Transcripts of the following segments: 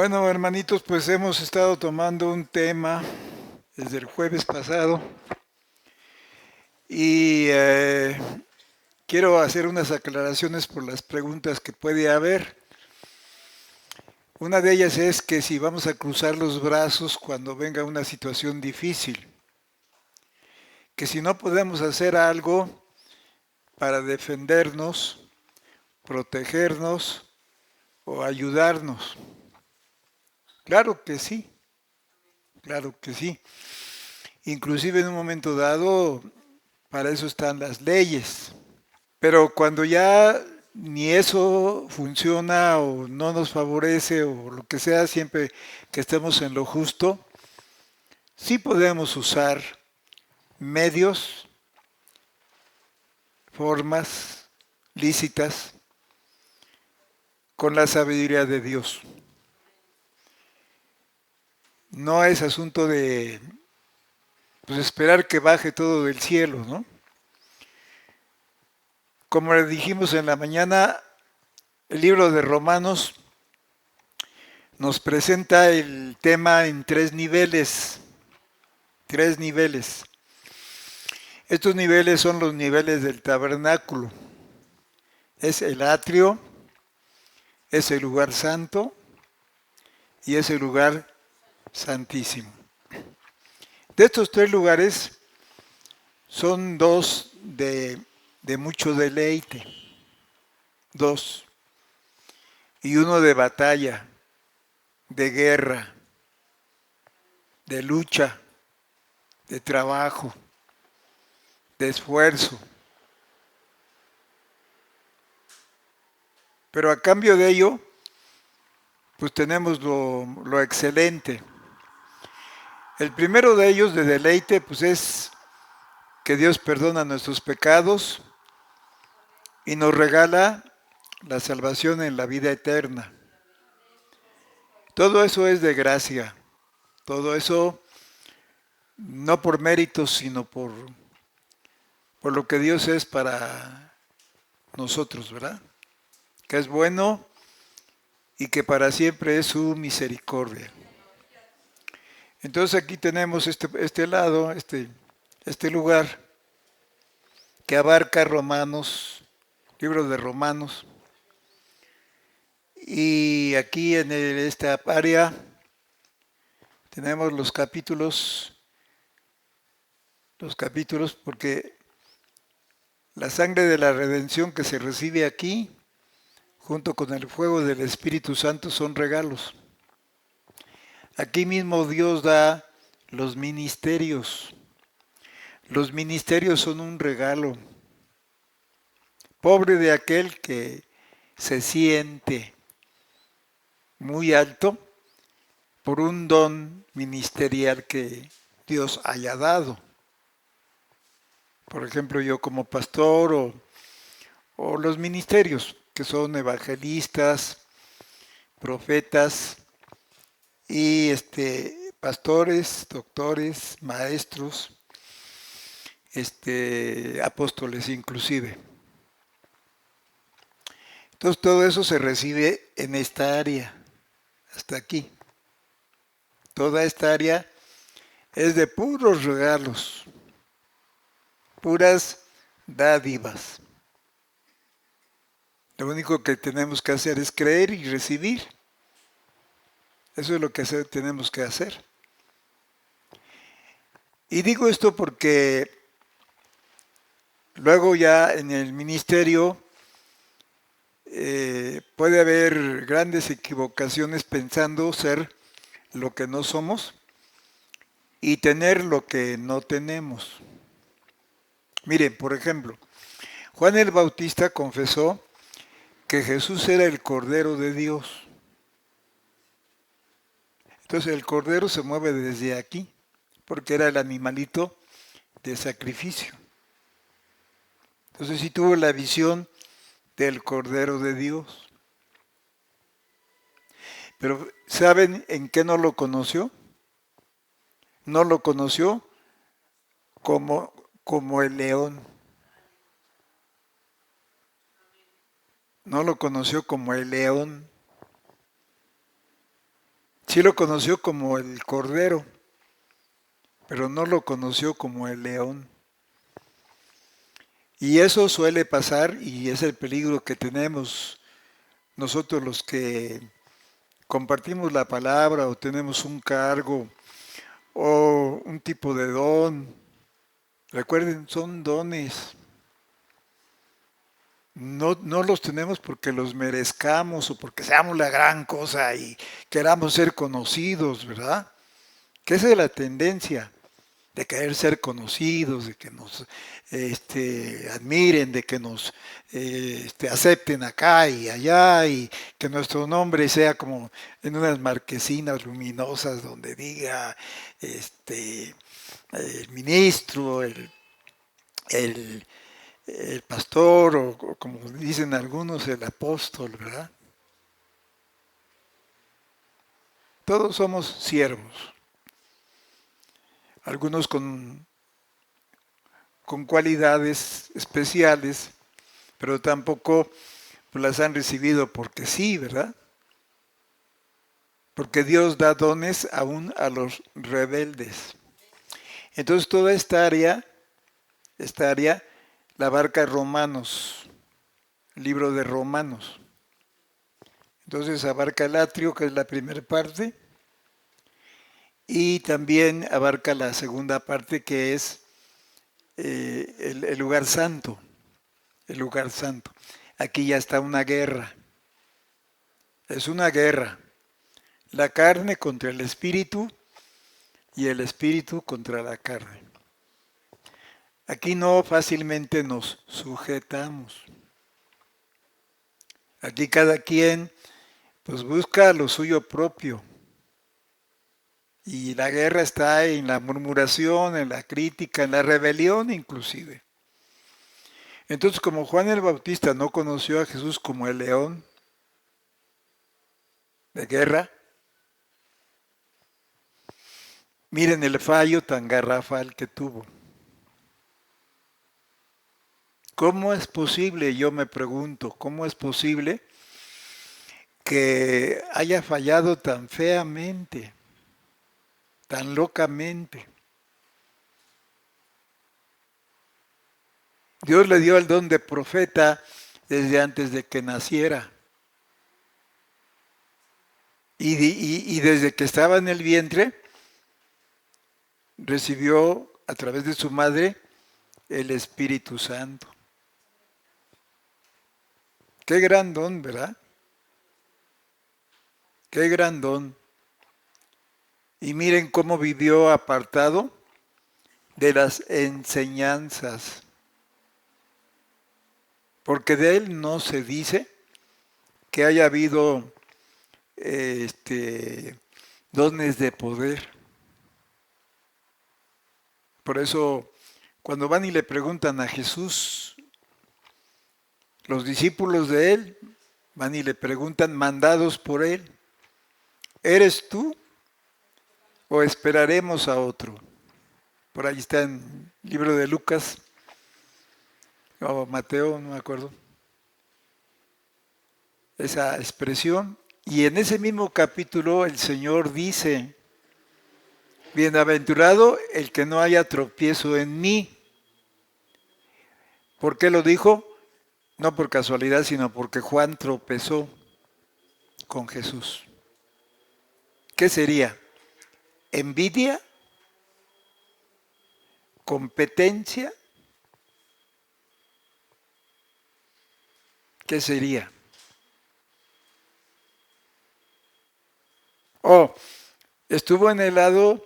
Bueno, hermanitos, pues hemos estado tomando un tema desde el jueves pasado y quiero hacer unas aclaraciones por las preguntas que puede haber. Una de ellas es que si vamos a cruzar los brazos cuando venga una situación difícil, que si no podemos hacer algo para defendernos, protegernos o ayudarnos. Claro que sí, claro que sí. Inclusive en un momento dado, para eso están las leyes. Pero cuando ya ni eso funciona o no nos favorece o lo que sea, siempre que estemos en lo justo, sí podemos usar medios, formas lícitas con la sabiduría de Dios. No es asunto de pues, esperar que baje todo del cielo, ¿no? Como le dijimos en la mañana, el libro de Romanos nos presenta el tema en tres niveles, tres niveles. Estos niveles son los niveles del tabernáculo. Es el atrio, es el lugar santo y es el lugar santísimo. De estos tres lugares son dos de mucho deleite, dos, y uno de batalla, de guerra, de lucha, de trabajo, de esfuerzo. Pero a cambio de ello, pues tenemos lo excelente. El primero de ellos, de deleite, pues es que Dios perdona nuestros pecados y nos regala la salvación en la vida eterna. Todo eso es de gracia. Todo eso no por méritos, sino por lo que Dios es para nosotros, ¿verdad? Que es bueno y que para siempre es su misericordia. Entonces aquí tenemos este lado, este lugar que abarca Romanos, libro de Romanos, y aquí en esta área tenemos los capítulos porque la sangre de la redención que se recibe aquí, junto con el fuego del Espíritu Santo, son regalos. Aquí mismo Dios da los ministerios. Los ministerios son un regalo. Pobre de aquel que se siente muy alto por un don ministerial que Dios haya dado. Por ejemplo, yo como pastor o los ministerios, que son evangelistas, profetas y pastores, doctores, maestros, apóstoles inclusive. Entonces todo eso se recibe en esta área, hasta aquí. Toda esta área es de puros regalos, puras dádivas. Lo único que tenemos que hacer es creer y recibir. Eso es lo que tenemos que hacer. Y digo esto porque luego ya en el ministerio puede haber grandes equivocaciones pensando ser lo que no somos y tener lo que no tenemos. Miren, por ejemplo, Juan el Bautista confesó que Jesús era el Cordero de Dios. Entonces el Cordero se mueve desde aquí, porque era el animalito de sacrificio. Entonces sí tuvo la visión del Cordero de Dios. Pero ¿saben en qué no lo conoció? No lo conoció como el león. No lo conoció como el león. Sí lo conoció como el cordero, pero no lo conoció como el león. Y eso suele pasar y es el peligro que tenemos nosotros los que compartimos la palabra o tenemos un cargo o un tipo de don. Recuerden, son dones. No los tenemos porque los merezcamos o porque seamos la gran cosa y queramos ser conocidos, ¿verdad? Que esa es la tendencia de querer ser conocidos, de que nos admiren, de que nos acepten acá y allá y que nuestro nombre sea como en unas marquesinas luminosas donde diga el ministro, el, el pastor o como dicen algunos, el apóstol, ¿verdad? Todos somos siervos, algunos con cualidades especiales, pero tampoco pues, las han recibido porque sí, ¿verdad? Porque Dios da dones aún a los rebeldes. Entonces toda esta área la abarca Romanos, el libro de Romanos. Entonces abarca el atrio, que es la primera parte, y también abarca la segunda parte, que es el lugar santo, el lugar santo. Aquí ya está una guerra, es una guerra. La carne contra el espíritu y el espíritu contra la carne. Aquí no fácilmente nos sujetamos. Aquí cada quien pues busca lo suyo propio. Y la guerra está en la murmuración, en la crítica, en la rebelión inclusive. Entonces, como Juan el Bautista no conoció a Jesús como el león de guerra, miren el fallo tan garrafal que tuvo. ¿Cómo es posible, yo me pregunto, cómo es posible que haya fallado tan feamente, tan locamente? Dios le dio el don de profeta desde antes de que naciera. Y desde que estaba en el vientre, recibió a través de su madre el Espíritu Santo. Qué gran don, ¿verdad? Qué gran don. Y miren cómo vivió apartado de las enseñanzas. Porque de él no se dice que haya habido dones de poder. Por eso, cuando van y le preguntan a Jesús, los discípulos de él van y le preguntan, mandados por él, ¿eres tú o esperaremos a otro? Por ahí está en el libro de Lucas o Mateo, no me acuerdo, esa expresión. Y en ese mismo capítulo el Señor dice, bienaventurado el que no haya tropiezo en mí. ¿Por qué lo dijo? No por casualidad, sino porque Juan tropezó con Jesús. ¿Qué sería? ¿Envidia? ¿Competencia? ¿Qué sería? Oh, estuvo en el lado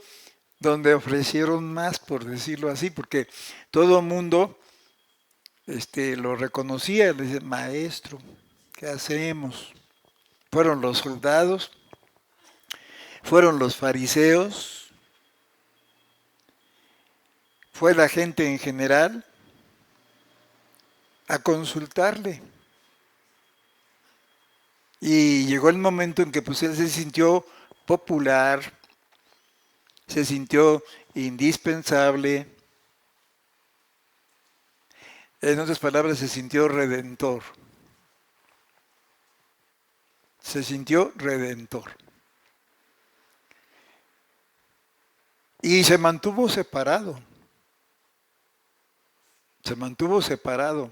donde ofrecieron más, por decirlo así, porque todo el mundo lo reconocía, le dice, maestro, ¿qué hacemos? Fueron los soldados, fueron los fariseos, fue la gente en general a consultarle. Y llegó el momento en que pues él se sintió popular, se sintió indispensable, en otras palabras se sintió redentor, se sintió redentor. Y se mantuvo separado. Se mantuvo separado.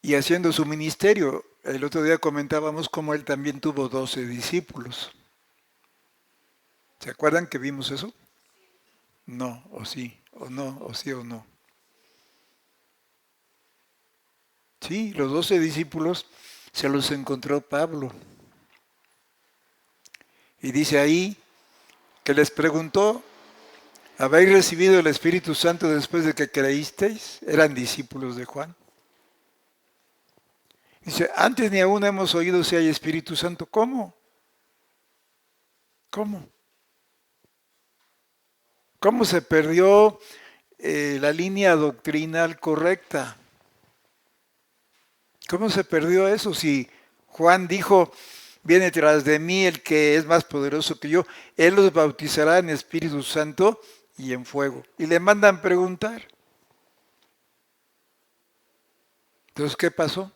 Y haciendo su ministerio. El otro día comentábamos cómo él también tuvo 12 discípulos. ¿Se acuerdan que vimos eso? No, o sí, o no, o sí o no. Sí, los 12 discípulos se los encontró Pablo. Y dice ahí que les preguntó, ¿habéis recibido el Espíritu Santo después de que creísteis? Eran discípulos de Juan. Dice, antes ni aún hemos oído si hay Espíritu Santo. ¿Cómo? ¿Cómo? ¿Cómo se perdió la línea doctrinal correcta? ¿Cómo se perdió eso? Si Juan dijo, viene tras de mí el que es más poderoso que yo, él los bautizará en Espíritu Santo y en fuego. Y le mandan preguntar. Entonces, ¿qué pasó?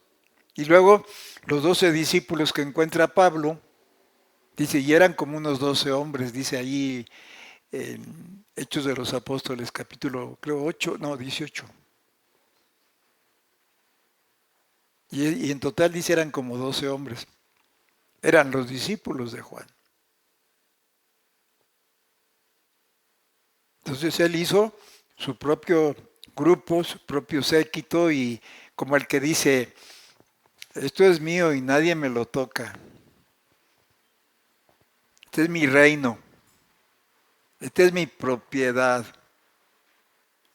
Y luego los 12 discípulos que encuentra Pablo, dice, y eran como unos 12 hombres, dice allí en Hechos de los Apóstoles, capítulo, creo, 8, no, 18. Y en total dice, eran como 12 hombres. Eran los discípulos de Juan. Entonces él hizo su propio grupo, su propio séquito y como el que dice, esto es mío y nadie me lo toca. Este es mi reino. Esta es mi propiedad.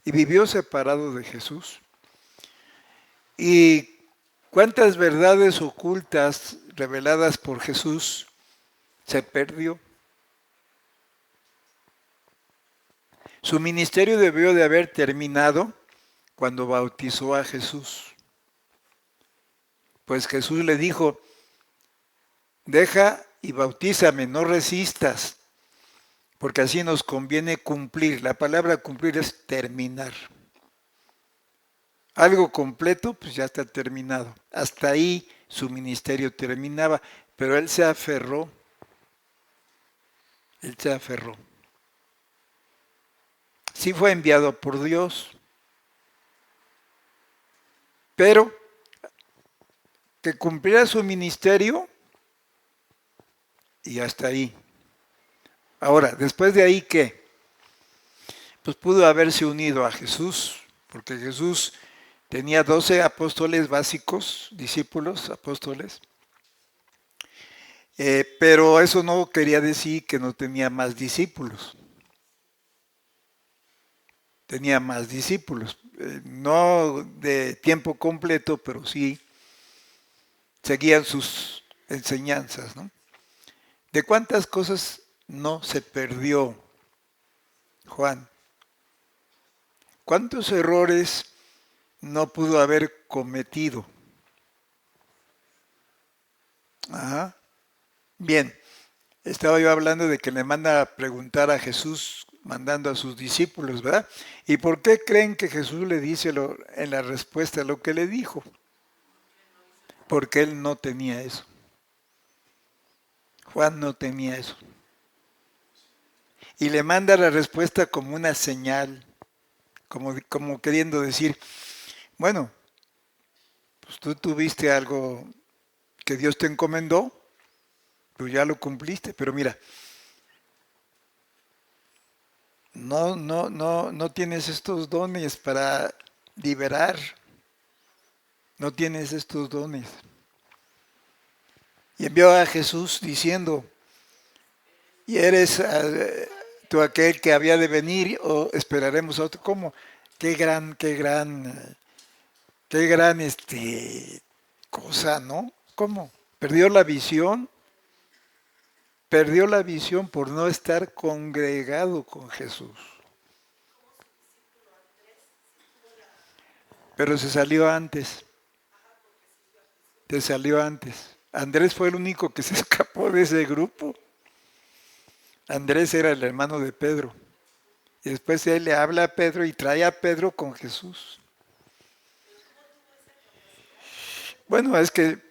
Y vivió separado de Jesús. ¿Y cuántas verdades ocultas reveladas por Jesús se perdió? Su ministerio debió de haber terminado cuando bautizó a Jesús. Pues Jesús le dijo, deja y bautízame, no resistas, porque así nos conviene cumplir. La palabra cumplir es terminar. Algo completo, pues ya está terminado. Hasta ahí su ministerio terminaba, pero él se aferró. Él se aferró. Sí fue enviado por Dios, pero que cumpliera su ministerio y hasta ahí. Ahora, después de ahí, ¿qué? Pues pudo haberse unido a Jesús, porque Jesús tenía 12 apóstoles básicos, discípulos, apóstoles, pero eso no quería decir que no tenía más discípulos. Tenía más discípulos, no de tiempo completo, pero sí seguían sus enseñanzas, ¿no? ¿De cuántas cosas no se perdió Juan? ¿Cuántos errores no pudo haber cometido? Ajá. Bien, estaba yo hablando de que le manda a preguntar a Jesús, mandando a sus discípulos, ¿verdad? ¿Y por qué creen que Jesús le dice en la respuesta lo que le dijo? Porque él no tenía eso. Juan no tenía eso. Y le manda la respuesta como una señal, como queriendo decir, bueno, pues tú tuviste algo que Dios te encomendó, tú ya lo cumpliste, pero mira, no tienes estos dones para liberar, no tienes estos dones. Y envió a Jesús diciendo, ¿y eres tú aquel que había de venir o esperaremos a otro? ¿Cómo? Qué gran cosa, ¿no? ¿Cómo? ¿Perdió la visión? Perdió la visión por no estar congregado con Jesús. Pero se salió antes. Se salió antes. Andrés fue el único que se escapó de ese grupo. Andrés era el hermano de Pedro. Y después él le habla a Pedro y trae a Pedro con Jesús. Bueno, es que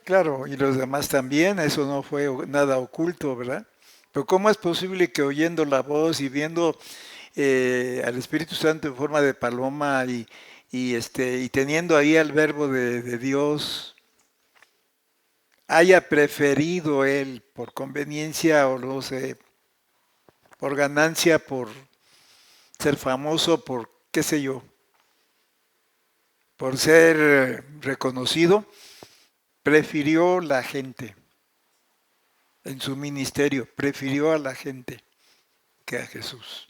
Claro, y los demás también, eso no fue nada oculto, ¿verdad? Pero ¿cómo es posible que oyendo la voz y viendo al Espíritu Santo en forma de paloma y teniendo ahí al Verbo de Dios, haya preferido él por conveniencia o no sé, por ganancia, por ser famoso, por qué sé yo, por ser reconocido, prefirió la gente en su ministerio, prefirió a la gente que a Jesús.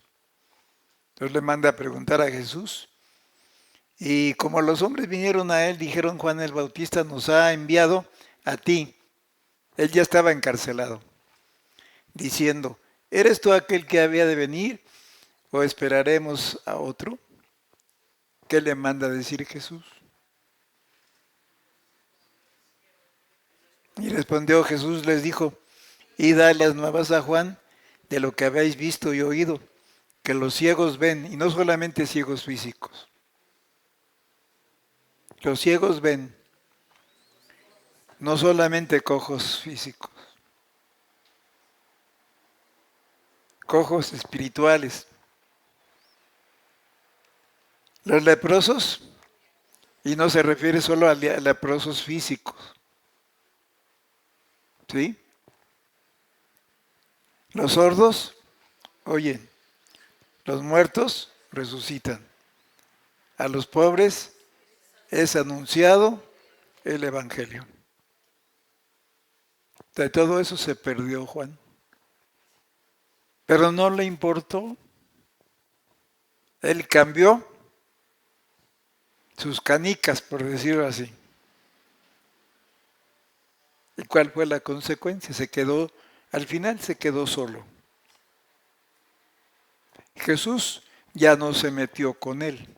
Entonces le manda a preguntar a Jesús. Y como los hombres vinieron a él, dijeron, Juan el Bautista nos ha enviado a ti. Él ya estaba encarcelado, diciendo, ¿eres tú aquel que había de venir o esperaremos a otro? ¿Qué le manda a decir Jesús? Y respondió Jesús, les dijo, id a las nuevas a Juan de lo que habéis visto y oído, que los ciegos ven, y no solamente ciegos físicos, los ciegos ven, no solamente cojos físicos, cojos espirituales. Los leprosos, y no se refiere solo a leprosos físicos, ¿sí? Los sordos oyen, los muertos resucitan, a los pobres es anunciado el Evangelio. De todo eso se perdió Juan. Pero no le importó. Él cambió sus canicas, por decirlo así. ¿Y cuál fue la consecuencia? Al final se quedó solo. Jesús ya no se metió con él.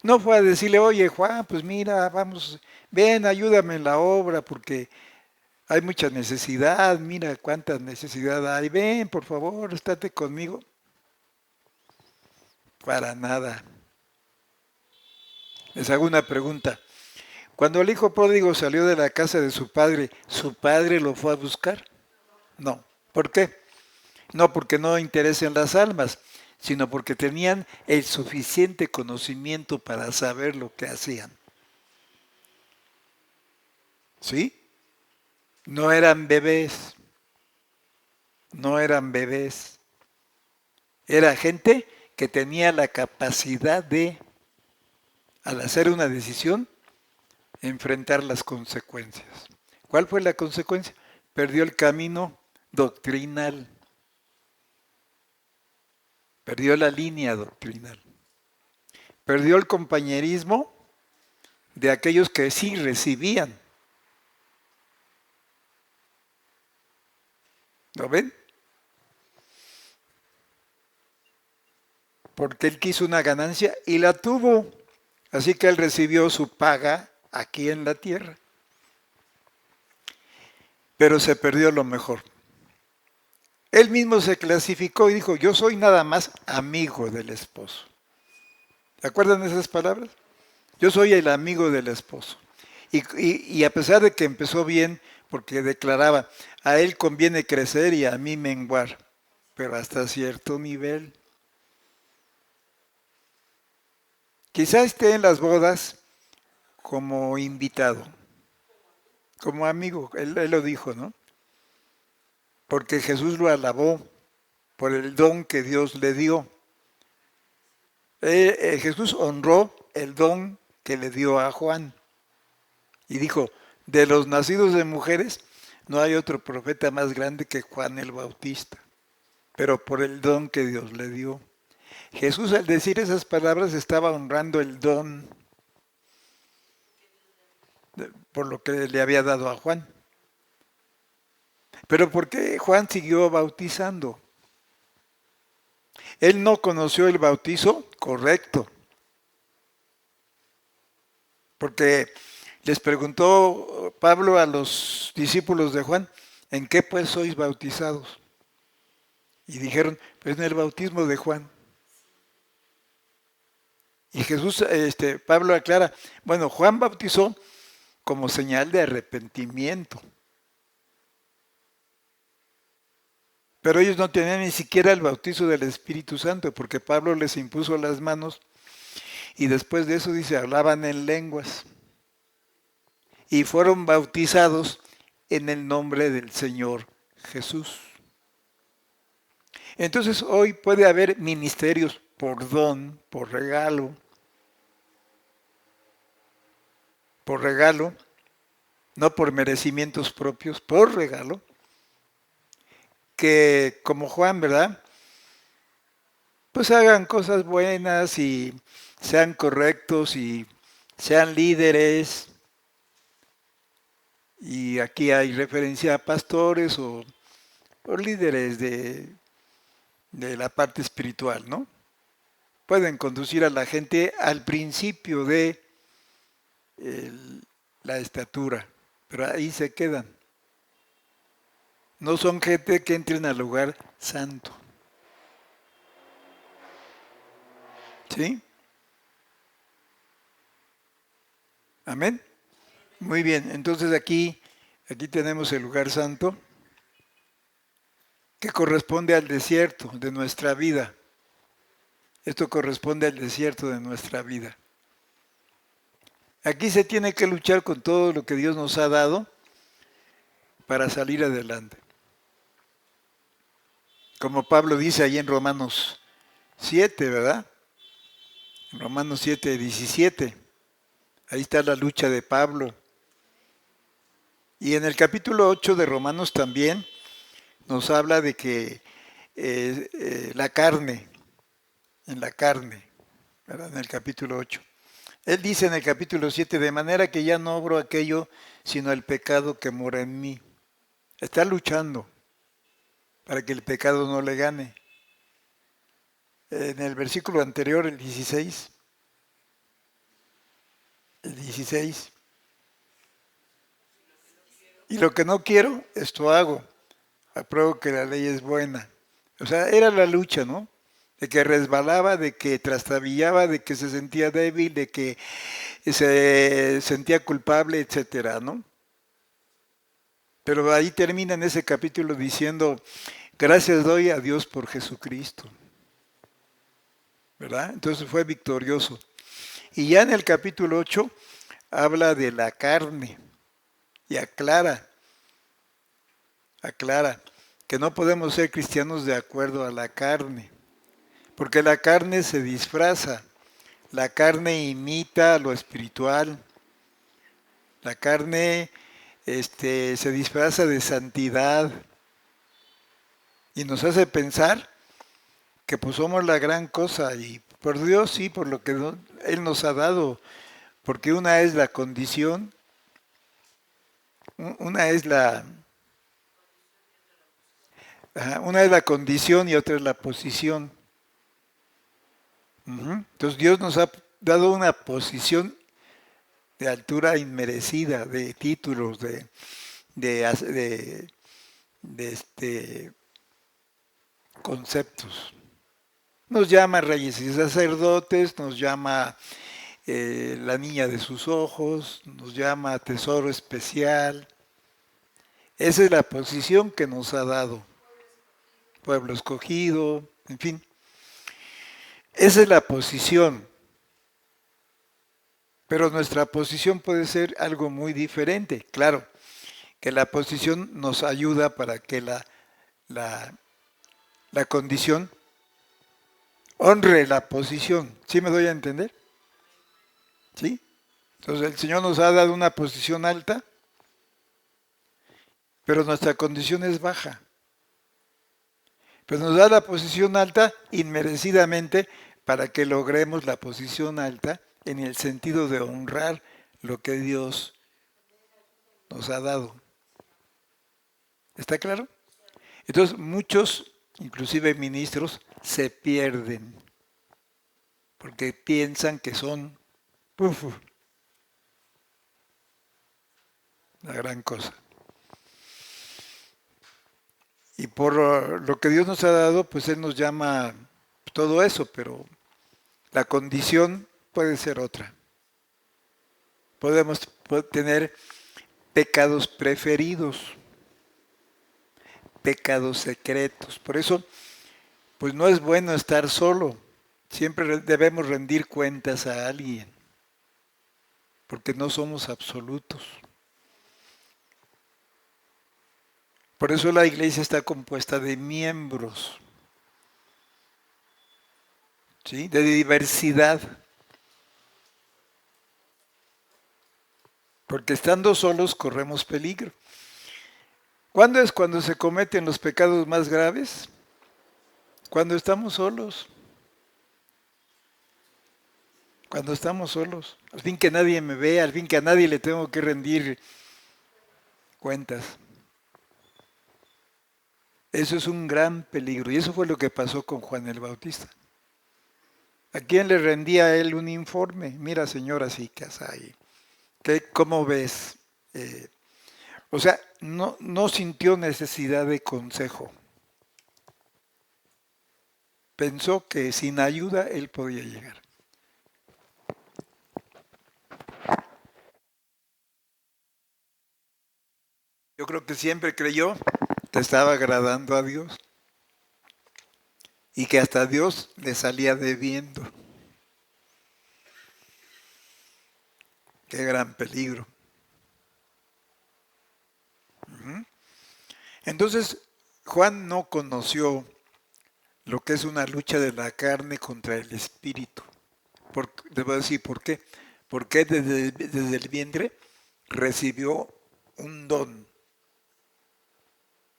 No fue a decirle, oye Juan, pues mira, vamos, ven, ayúdame en la obra porque hay mucha necesidad, mira cuánta necesidad hay, ven, por favor, estate conmigo. Para nada. Les hago una pregunta. Cuando el hijo pródigo salió de la casa de ¿su padre lo fue a buscar? No. ¿Por qué? No porque no interesen las almas, sino porque tenían el suficiente conocimiento para saber lo que hacían. ¿Sí? No eran bebés, no eran bebés. Era gente que tenía la capacidad de, al hacer una decisión, enfrentar las consecuencias. ¿Cuál fue la consecuencia? Perdió el camino doctrinal, perdió la línea doctrinal, perdió el compañerismo de aquellos que sí recibían. ¿Lo ven? Porque él quiso una ganancia y la tuvo. Así que él recibió su paga aquí en la tierra. Pero se perdió lo mejor. Él mismo se clasificó y dijo, yo soy nada más amigo del esposo. ¿Se acuerdan de esas palabras? Yo soy el amigo del esposo. Y a pesar de que empezó bien, porque declaraba, a él conviene crecer y a mí menguar, pero hasta cierto nivel. Quizá esté en las bodas como invitado, como amigo, él lo dijo, ¿no? Porque Jesús lo alabó por el don que Dios le dio. Jesús honró el don que le dio a Juan y dijo, de los nacidos de mujeres no hay otro profeta más grande que Juan el Bautista, pero por el don que Dios le dio. Jesús al decir esas palabras estaba honrando el don por lo que le había dado a Juan. Pero ¿por qué Juan siguió bautizando? Él no conoció el bautizo correcto. Porque les preguntó Pablo a los discípulos de Juan, ¿en qué pues sois bautizados? Y dijeron, pues en el bautismo de Juan. Y Jesús, Pablo aclara, bueno, Juan bautizó como señal de arrepentimiento. Pero ellos no tenían ni siquiera el bautizo del Espíritu Santo, porque Pablo les impuso las manos y después de eso dice, hablaban en lenguas. Y fueron bautizados en el nombre del Señor Jesús. Entonces hoy puede haber ministerios por don, por regalo, no por merecimientos propios, por regalo, que como Juan, ¿verdad? Pues hagan cosas buenas y sean correctos y sean líderes. Y aquí hay referencia a pastores o líderes de la parte espiritual, ¿no? Pueden conducir a la gente al principio de la estatura, pero ahí se quedan. No son gente que entren al lugar santo. ¿Sí? Amén. Muy bien, entonces aquí tenemos el lugar santo que corresponde al desierto de nuestra vida. Esto corresponde al desierto de nuestra vida. Aquí se tiene que luchar con todo lo que Dios nos ha dado para salir adelante. Como Pablo dice ahí en Romanos 7, ¿verdad? En Romanos 7, 17. Ahí está la lucha de Pablo. Y en el capítulo 8 de Romanos también nos habla de que la carne, en la carne, ¿verdad? En el capítulo 8. Él dice en el capítulo 7, de manera que ya no obro aquello, sino el pecado que mora en mí. Está luchando para que el pecado no le gane. En el versículo anterior, el 16, y lo que no quiero, esto hago. Apruebo que la ley es buena. O sea, era la lucha, ¿no? De que resbalaba, de que trastabillaba, de que se sentía débil, de que se sentía culpable, etcétera, ¿no? Pero ahí termina en ese capítulo diciendo, gracias doy a Dios por Jesucristo, ¿verdad? Entonces fue victorioso. Y ya en el capítulo 8 habla de la carne y aclara que no podemos ser cristianos de acuerdo a la carne, porque la carne se disfraza, la carne imita lo espiritual, la carne se disfraza de santidad y nos hace pensar que pues somos la gran cosa y por Dios sí, por lo que Él nos ha dado, porque una es la condición, una es la condición y otra es la posición. Entonces Dios nos ha dado una posición de altura inmerecida, de títulos, de conceptos. Nos llama reyes y sacerdotes, nos llama la niña de sus ojos, nos llama tesoro especial. Esa es la posición que nos ha dado. Pueblo escogido, en fin. Esa es la posición. Pero nuestra posición puede ser algo muy diferente. Claro, que la posición nos ayuda para que la condición honre la posición. ¿Sí me doy a entender? ¿Sí? Entonces el Señor nos ha dado una posición alta, pero nuestra condición es baja. Pero nos da la posición alta inmerecidamente para que logremos la posición alta en el sentido de honrar lo que Dios nos ha dado. ¿Está claro? Entonces muchos, inclusive ministros, se pierden porque piensan que son la gran cosa. Y por lo que Dios nos ha dado, pues Él nos llama todo eso, pero la condición puede ser otra. Podemos tener pecados preferidos, pecados secretos. Por eso, pues no es bueno estar solo. Siempre debemos rendir cuentas a alguien, porque no somos absolutos. Por eso la iglesia está compuesta de miembros, ¿sí? De diversidad. Porque estando solos corremos peligro. ¿Cuándo es cuando se cometen los pecados más graves? Cuando estamos solos. Cuando estamos solos. Al fin que nadie me vea, al fin que a nadie le tengo que rendir cuentas. Eso es un gran peligro. Y eso fue lo que pasó con Juan el Bautista. ¿A quién le rendía él un informe? Mira, señora Sicas, ahí. ¿Cómo ves? O sea, no sintió necesidad de consejo. Pensó que sin ayuda él podía llegar. Yo creo que siempre creyó que estaba agradando a Dios y que hasta Dios le salía debiendo. Qué gran peligro. Entonces, Juan no conoció lo que es una lucha de la carne contra el espíritu. Te voy a decir por qué. Porque desde el vientre recibió un don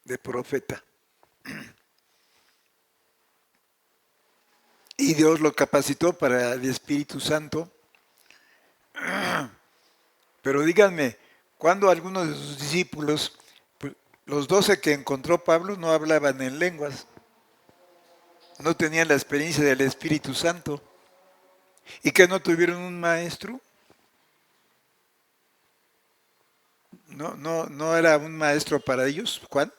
de profeta. Y Dios lo capacitó para el Espíritu Santo. Pero díganme, cuando algunos de sus discípulos, pues, los 12 que encontró Pablo, no hablaban en lenguas, no tenían la experiencia del Espíritu Santo, y que no tuvieron un maestro, no era un maestro para ellos, Juan.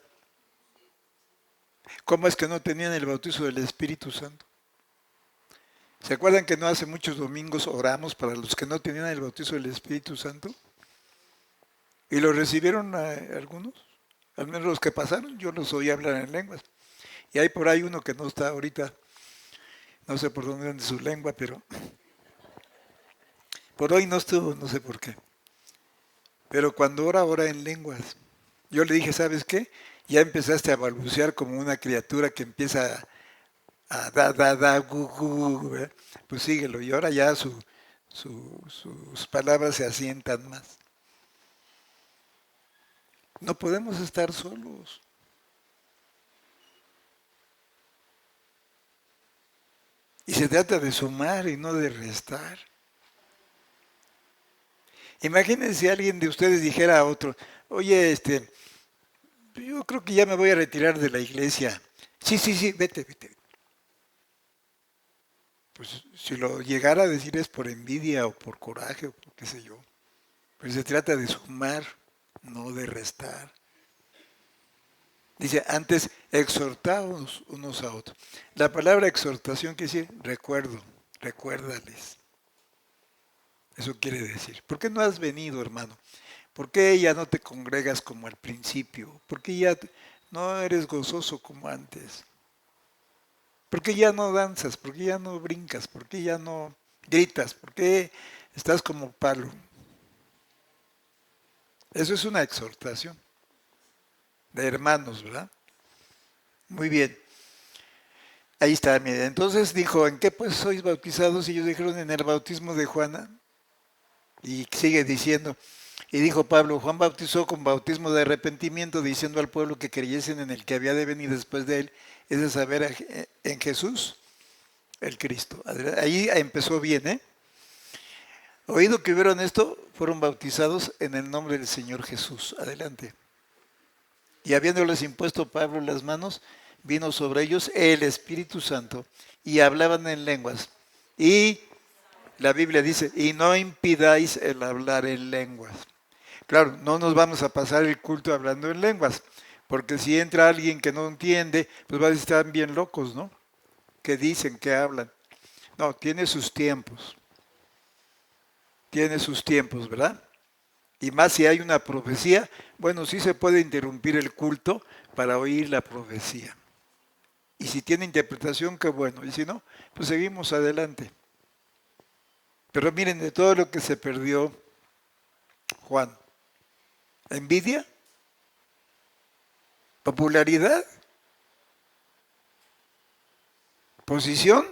¿Cómo es que no tenían el bautizo del Espíritu Santo? ¿Se acuerdan que no hace muchos domingos oramos para los que no tenían el bautizo del Espíritu Santo? ¿Y lo recibieron algunos? Al menos los que pasaron, yo los oí hablar en lenguas. Y hay por ahí uno que no está ahorita, no sé por dónde anda su lengua, pero por hoy no estuvo, no sé por qué. Pero cuando ora en lenguas. Yo le dije, ¿sabes qué? Ya empezaste a balbucear como una criatura que empieza a gu, gu, ¿verdad? Pues síguelo. Y ahora ya sus palabras se asientan más. No podemos estar solos. Y se trata de sumar y no de restar. Imagínense si alguien de ustedes dijera a otro, oye, yo creo que ya me voy a retirar de la iglesia. Sí, vete. Pues si lo llegara a decir es por envidia o por coraje o por qué sé yo. Pero se trata de sumar, no de restar. Dice, antes exhortaos unos a otros. La palabra exhortación quiere decir recuerdo, recuérdales. Eso quiere decir. ¿Por qué no has venido, hermano? ¿Por qué ya no te congregas como al principio? ¿Por qué ya no eres gozoso como antes? ¿Por qué ya no danzas? ¿Por qué ya no brincas? ¿Por qué ya no gritas? ¿Por qué estás como palo? Eso es una exhortación de hermanos, ¿verdad? Muy bien. Ahí está, mire. Entonces dijo, ¿en qué pues sois bautizados? Y ellos dijeron, en el bautismo de Juana. Y sigue diciendo, y dijo Pablo, Juan bautizó con bautismo de arrepentimiento, diciendo al pueblo que creyesen en el que había de venir después de él, es de saber en Jesús, el Cristo. Ahí empezó bien, ¿eh? Oído que vieron esto, fueron bautizados en el nombre del Señor Jesús. Adelante. Y habiéndoles impuesto Pablo las manos, vino sobre ellos el Espíritu Santo y hablaban en lenguas. Y la Biblia dice, y no impidáis el hablar en lenguas. Claro, no nos vamos a pasar el culto hablando en lenguas, porque si entra alguien que no entiende, pues va a estar bien locos, ¿no? Que dicen, que hablan. No, tiene sus tiempos. tiene sus tiempos, ¿verdad? Y más si hay una profecía, bueno, sí se puede interrumpir el culto para oír la profecía. Y si tiene interpretación, qué bueno. Y si no, pues seguimos adelante. Pero miren, de todo lo que se perdió Juan, envidia, popularidad, posición.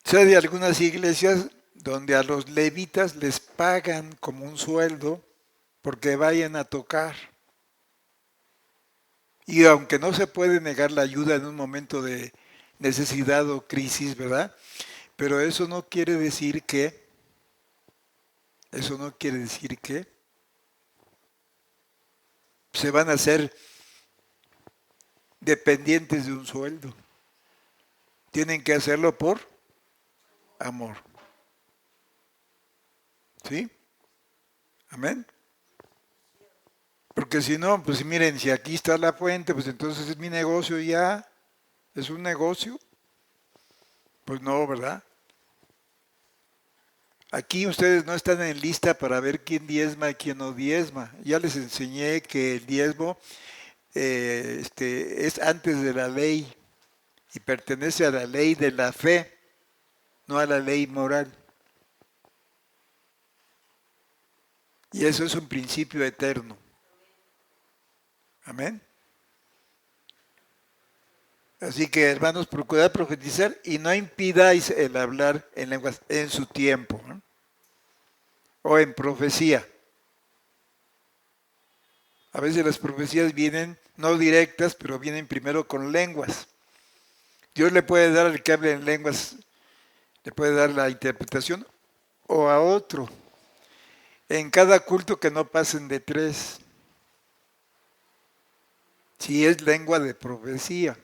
Sé de algunas iglesias donde a los levitas les pagan como un sueldo porque vayan a tocar. Y aunque no se puede negar la ayuda en un momento de necesidad o crisis, ¿verdad? Pero eso no quiere decir que se van a hacer dependientes de un sueldo. Tienen que hacerlo por amor. ¿Sí? Amén. Porque si no, pues miren, si aquí está la fuente, pues entonces es mi negocio ya. ¿Es un negocio? Pues no, ¿verdad? Aquí ustedes no están en lista para ver quién diezma y quién no diezma. Ya les enseñé que el diezmo es antes de la ley y pertenece a la ley de la fe, no a la ley moral. Y eso es un principio eterno. Amén. Así que hermanos, procurad profetizar y no impidáis el hablar en lenguas en su tiempo, ¿no? O en profecía. A veces las profecías vienen no directas, pero vienen primero con lenguas. Dios le puede dar al que hable en lenguas, le puede dar la interpretación o a otro. En cada culto que no pasen de 3, si es lengua de profecía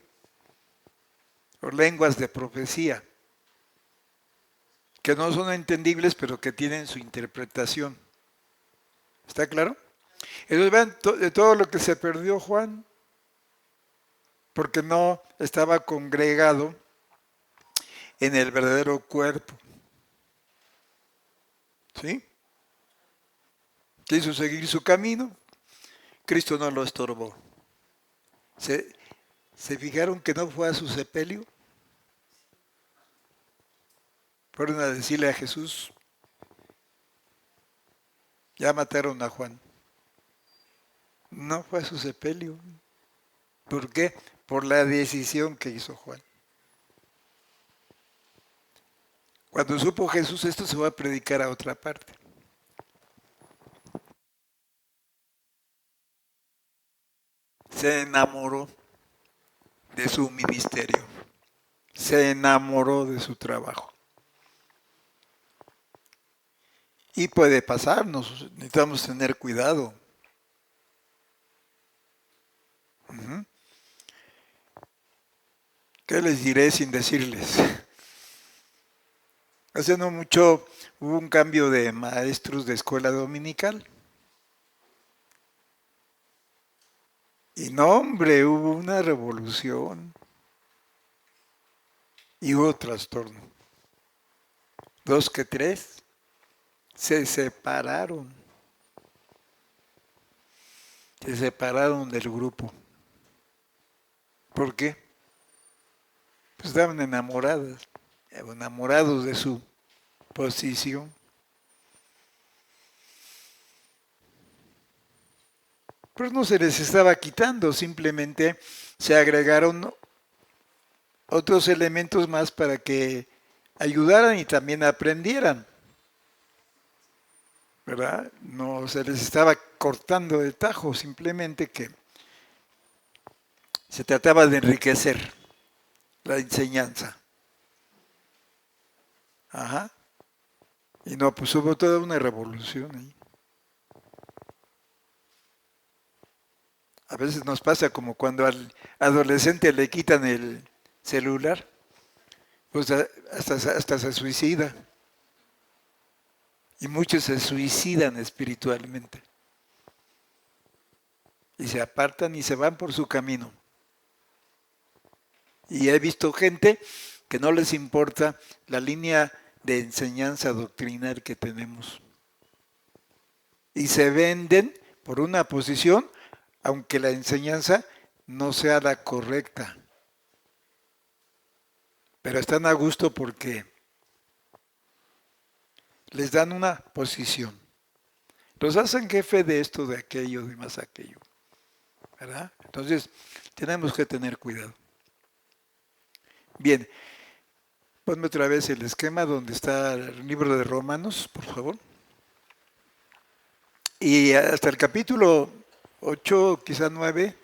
o lenguas de profecía, que no son entendibles, pero que tienen su interpretación. ¿Está claro? Entonces vean de todo lo que se perdió Juan, porque no estaba congregado en el verdadero cuerpo. ¿Sí? Quiso seguir su camino, Cristo no lo estorbó. ¿Se, se fijaron que no fue a su sepelio? Fueron a decirle a Jesús, ya mataron a Juan. No fue a su sepelio. ¿Por qué? Por la decisión que hizo Juan. Cuando supo Jesús esto se va a predicar a otra parte. Se enamoró de su ministerio. Se enamoró de su trabajo. Y puede pasarnos, necesitamos tener cuidado. Ujú. ¿Qué les diré sin decirles? Hace no mucho hubo un cambio de maestros de escuela dominical. Y no, hombre, hubo una revolución y hubo trastorno. 2 que 3 se separaron. Se separaron del grupo. ¿Por qué? Pues estaban enamorados de su posición. Pero no se les estaba quitando, simplemente se agregaron otros elementos más para que ayudaran y también aprendieran, ¿verdad? No se les estaba cortando de tajo, simplemente que se trataba de enriquecer la enseñanza. Ajá. Y no, pues hubo toda una revolución ahí. A veces nos pasa como cuando al adolescente le quitan el celular, pues hasta se suicida. Y muchos se suicidan espiritualmente. Y se apartan y se van por su camino. Y he visto gente que no les importa la línea de enseñanza doctrinal que tenemos. Y se venden por una posición, aunque la enseñanza no sea la correcta. Pero están a gusto porque les dan una posición. Los hacen jefe de esto, de aquello, de más aquello. ¿Verdad? Entonces, tenemos que tener cuidado. Bien, ponme otra vez el esquema donde está el libro de Romanos, por favor. Y hasta el capítulo 8, quizá 9,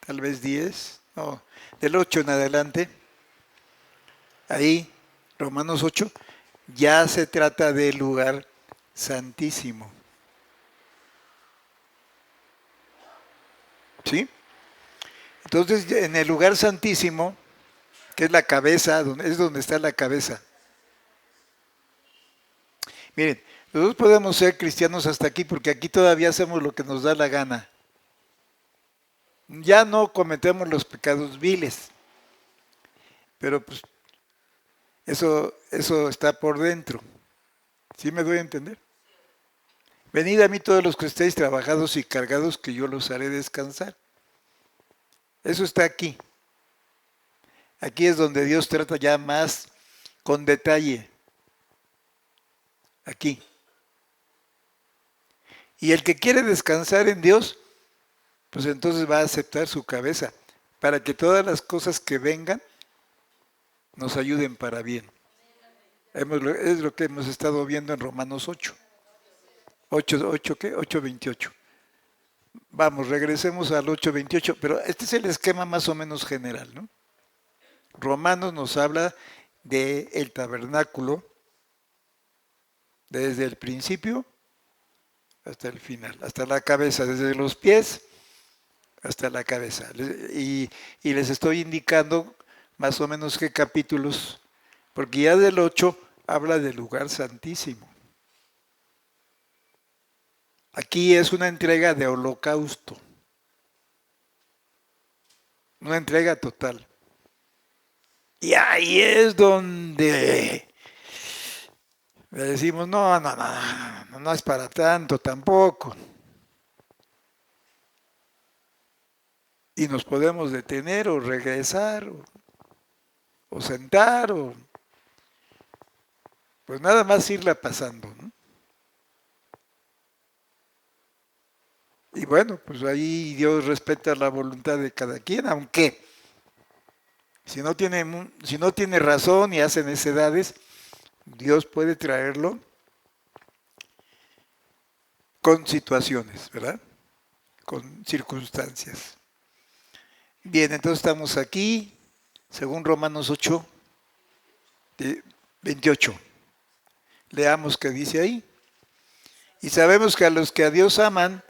tal vez 10, no, del 8 en adelante, ahí, Romanos 8, ya se trata del lugar santísimo. ¿Sí? Entonces, en el lugar santísimo, que es la cabeza, es donde está la cabeza. Miren, nosotros podemos ser cristianos hasta aquí porque aquí todavía hacemos lo que nos da la gana. Ya no cometemos los pecados viles, pero pues eso está por dentro. ¿Sí me doy a entender? Venid a mí todos los que estéis trabajados y cargados, que yo los haré descansar. Eso está aquí. Aquí es donde Dios trata ya más con detalle. Aquí. Y el que quiere descansar en Dios, pues entonces va a aceptar su cabeza, para que todas las cosas que vengan nos ayuden para bien. Es lo que hemos estado viendo en Romanos 8. 8 ¿qué? 8:28. Vamos, regresemos al 8:28, pero este es el esquema más o menos general, ¿no? Romanos nos habla del tabernáculo desde el principio hasta el final, hasta la cabeza, desde los pies hasta la cabeza. Y les estoy indicando más o menos qué capítulos, porque ya del 8 habla del lugar santísimo. Aquí es una entrega de holocausto, una entrega total. Y ahí es donde le decimos, no es para tanto tampoco. Y nos podemos detener o regresar o sentar o pues nada más irla pasando, ¿no? Y bueno, pues ahí Dios respeta la voluntad de cada quien, aunque si no tiene razón y hace necedades, Dios puede traerlo con situaciones, ¿verdad? Con circunstancias. Bien, entonces estamos aquí, según Romanos 8, 28. Leamos qué dice ahí. Y sabemos que a los que a Dios aman,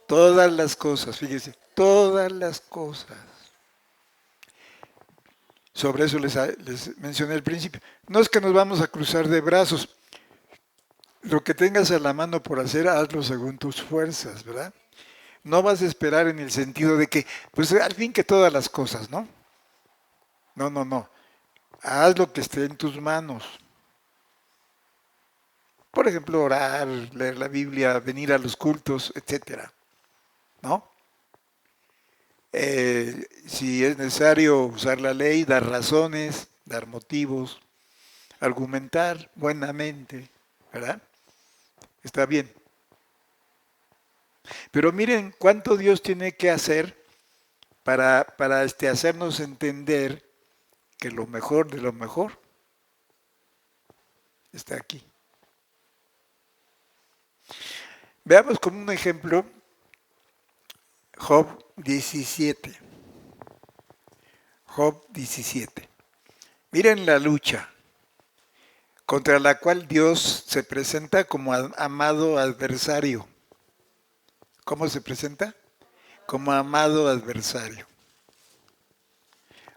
todas las cosas, fíjese, todas las cosas. Sobre eso les mencioné al principio. No es que nos vamos a cruzar de brazos. Lo que tengas a la mano por hacer, hazlo según tus fuerzas, ¿verdad? No vas a esperar en el sentido de que, pues al fin que todas las cosas, ¿no? No. Haz lo que esté en tus manos. Por ejemplo, orar, leer la Biblia, venir a los cultos, etcétera, ¿no? Si es necesario usar la ley, dar razones, dar motivos, argumentar buenamente, ¿verdad? Está bien. Pero miren cuánto Dios tiene que hacer para hacernos entender que lo mejor de lo mejor está aquí. Veamos como un ejemplo Job 17. Job 17. Miren la lucha contra la cual Dios se presenta como amado adversario. ¿Cómo se presenta? Como amado adversario.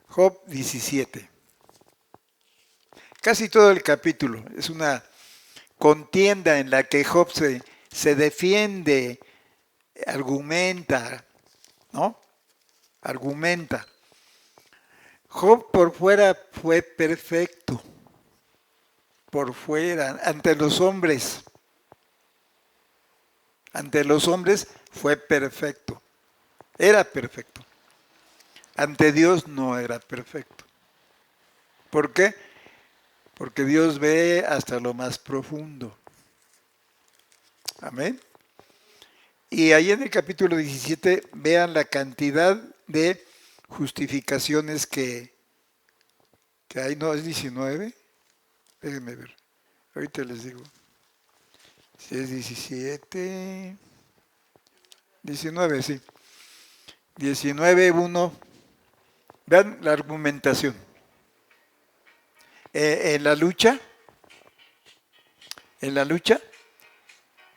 Job 17. Casi todo el capítulo es una contienda en la que Job se defiende, argumenta, ¿no? Argumenta. Job por fuera fue perfecto, por fuera, ante los hombres fue perfecto, era perfecto. Ante Dios no era perfecto. ¿Por qué? Porque Dios ve hasta lo más profundo. Amén. Y ahí en el capítulo 17 vean la cantidad de justificaciones que hay. No, es 19. Déjenme ver. Ahorita les digo. Si es 17. 19, sí. 19:1. Vean la argumentación. En la lucha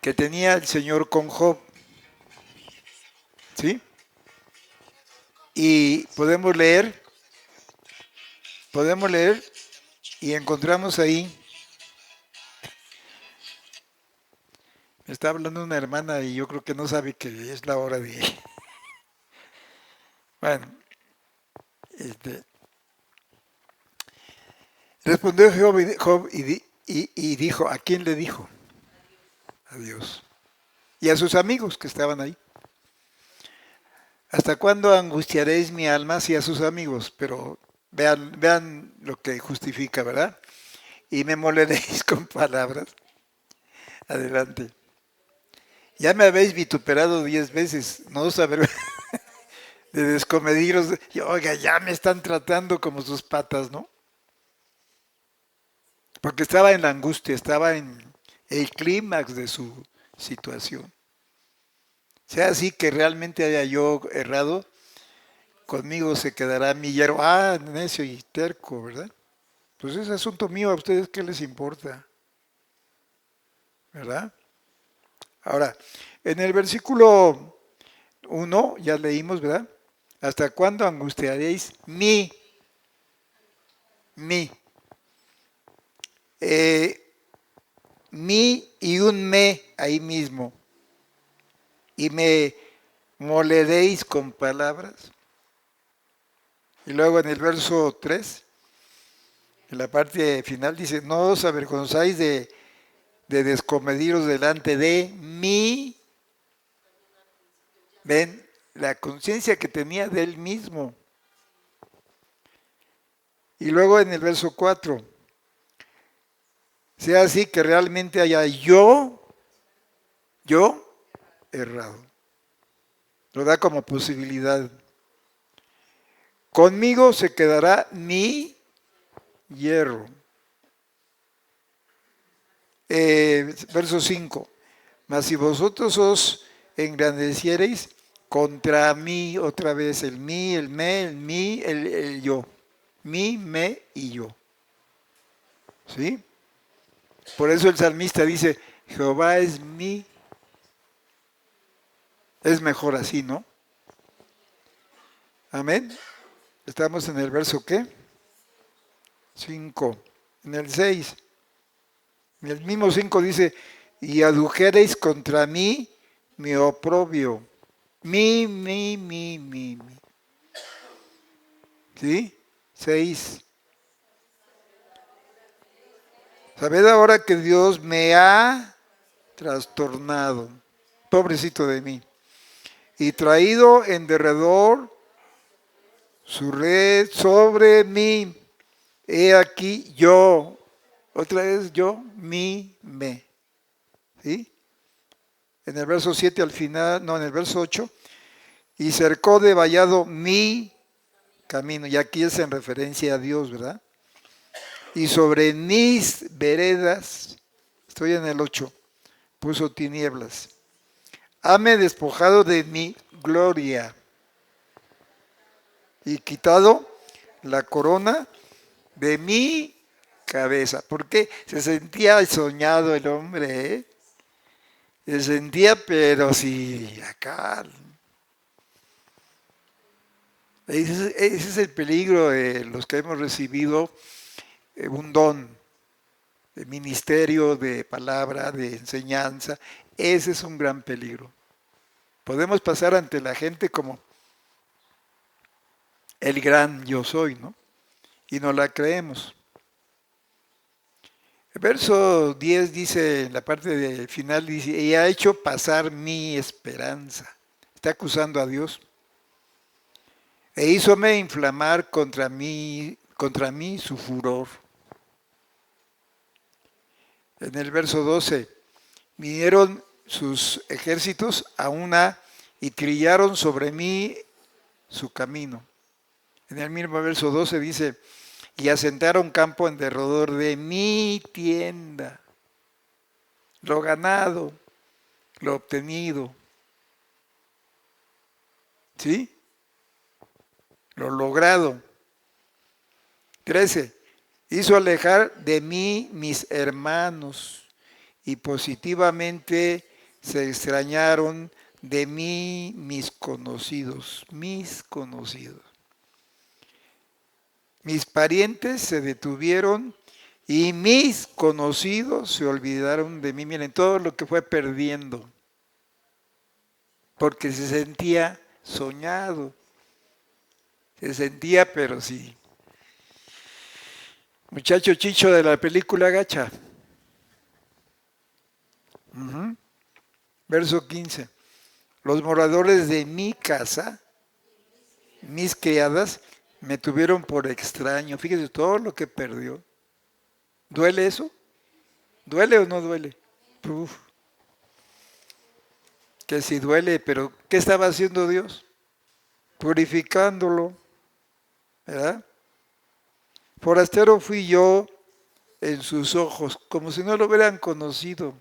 que tenía el Señor con Job, ¿sí? Y podemos leer y encontramos ahí, me está hablando una hermana y yo creo que no sabe que es la hora de... Bueno, este, respondió Job y dijo, ¿a quién le dijo? A Dios. Y a sus amigos que estaban ahí. ¿Hasta cuándo angustiaréis mi alma? Sí, a sus amigos, pero vean lo que justifica, ¿verdad? Y me moleréis con palabras. Adelante. Ya me habéis vituperado 10 veces, no saber de descomediros. Oiga, ya me están tratando como sus patas, ¿no? Porque estaba en la angustia, estaba en el clímax de su situación. Sea así que realmente haya yo errado, conmigo se quedará mi hierro. Ah, necio y terco, ¿verdad? Pues es asunto mío, a ustedes qué les importa, ¿verdad? Ahora, en el versículo 1, ya leímos, ¿verdad? ¿Hasta cuándo angustiaréis mi? Eh, mi y un me ahí mismo. Y me moleréis con palabras. Y luego en el verso 3, en la parte final dice, no os avergonzáis de descomediros delante de mí. Ven, la conciencia que tenía de él mismo. Y luego en el verso 4, sea así que realmente haya yo errado. Lo da como posibilidad. Conmigo se quedará mi hierro. Verso 5. Mas si vosotros os engrandeciereis contra mí, otra vez el mí, el me, el mí, el yo. Mí, me y yo. ¿Sí? Por eso el salmista dice, Jehová es mí. Es mejor así, ¿no? Amén. Estamos en el verso ¿qué? 5. En el 6. En el mismo 5 dice, y adujereis contra mí mi oprobio. Mi. ¿Sí? 6. Sabed ahora que Dios me ha trastornado, pobrecito de mí, y traído en derredor su red sobre mí. He aquí yo, otra vez yo, me. ¿Sí? En el verso 7 al final, no, en el verso 8, y cercó de vallado mi camino, y aquí es en referencia a Dios, ¿verdad? Y sobre mis veredas, estoy en el 8, puso tinieblas. Hame despojado de mi gloria y quitado la corona de mi cabeza. Porque se sentía soñado el hombre, ¿eh? Se sentía, pero si acá. Ese es el peligro de los que hemos recibido un don de ministerio, de palabra, de enseñanza. Ese es un gran peligro. Podemos pasar ante la gente como el gran yo soy, ¿no? y no la creemos. El verso 10 dice, en la parte final, dice, y ha hecho pasar mi esperanza. Está acusando a Dios. E hízome inflamar contra mí su furor. En el verso 12, vinieron sus ejércitos a una y trillaron sobre mí su camino. En el mismo verso 12 dice, y asentaron campo en derredor de mi tienda. Lo ganado, lo obtenido, ¿sí? Lo logrado. 13. Hizo alejar de mí mis hermanos y positivamente se extrañaron de mí mis conocidos, mis conocidos. Mis parientes se detuvieron y mis conocidos se olvidaron de mí. Miren, todo lo que fue perdiendo, porque se sentía soñado. Se sentía, pero sí. Muchacho chicho de la película Gacha. Verso 15. Los moradores de mi casa, mis criadas, me tuvieron por extraño. Fíjese todo lo que perdió. ¿Duele eso? ¿Duele o no duele? Uf, que sí duele, pero ¿qué estaba haciendo Dios? Purificándolo, ¿verdad? Forastero fui yo en sus ojos, como si no lo hubieran conocido.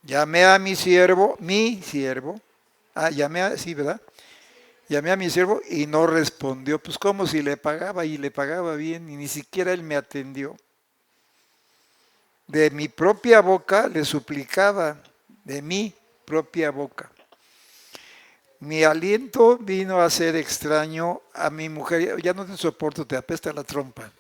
Llamé a mi siervo, sí, ¿verdad? Llamé a mi siervo y no respondió, pues como si le pagaba y le pagaba bien y ni siquiera él me atendió. De mi propia boca le suplicaba, de mi propia boca. Mi aliento vino a ser extraño a mi mujer, ya no te soporto, te apesta la trompa.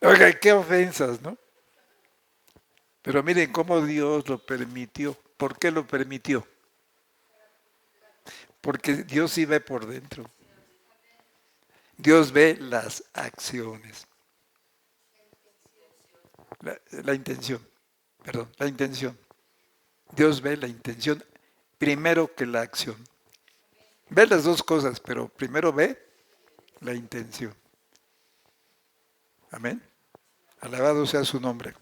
Oiga, qué ofensas, ¿no? Pero miren cómo Dios lo permitió. ¿Por qué lo permitió? Porque Dios sí ve por dentro. Dios ve las acciones. La intención, perdón, la intención. Dios ve la intención primero que la acción. Ve las dos cosas, pero primero ve la intención. Amén. Alabado sea su nombre.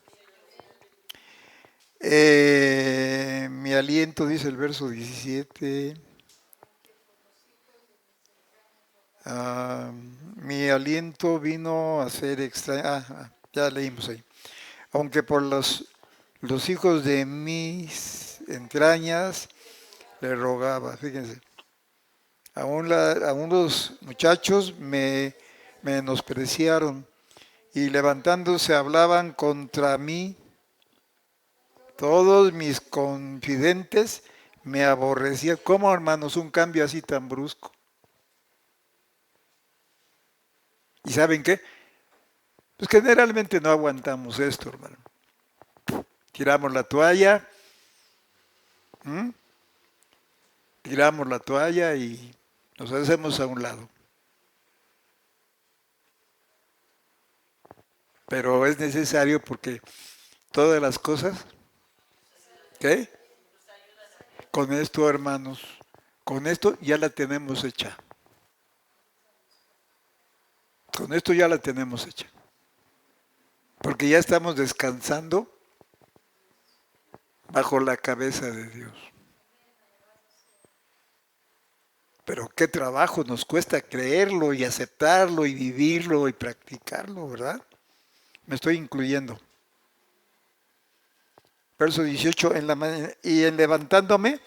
Mi aliento, dice el verso 17. Mi aliento vino a ser extraño. Ya leímos ahí. Aunque por los hijos de mis entrañas le rogaba, fíjense. Aún los muchachos me menospreciaron y levantándose hablaban contra mí. Todos mis confidentes me aborrecían. ¿Cómo, hermanos, un cambio así tan brusco? ¿Y saben qué? Pues generalmente no aguantamos esto, hermano. Tiramos la toalla, ¿m? Tiramos la toalla y nos hacemos a un lado. Pero es necesario porque todas las cosas, ¿qué? Con esto, hermanos, con esto ya la tenemos hecha. Con esto ya la tenemos hecha. Porque ya estamos descansando bajo la cabeza de Dios. Pero qué trabajo nos cuesta creerlo y aceptarlo y vivirlo y practicarlo, ¿verdad? Me estoy incluyendo. Verso 18, y en levantándome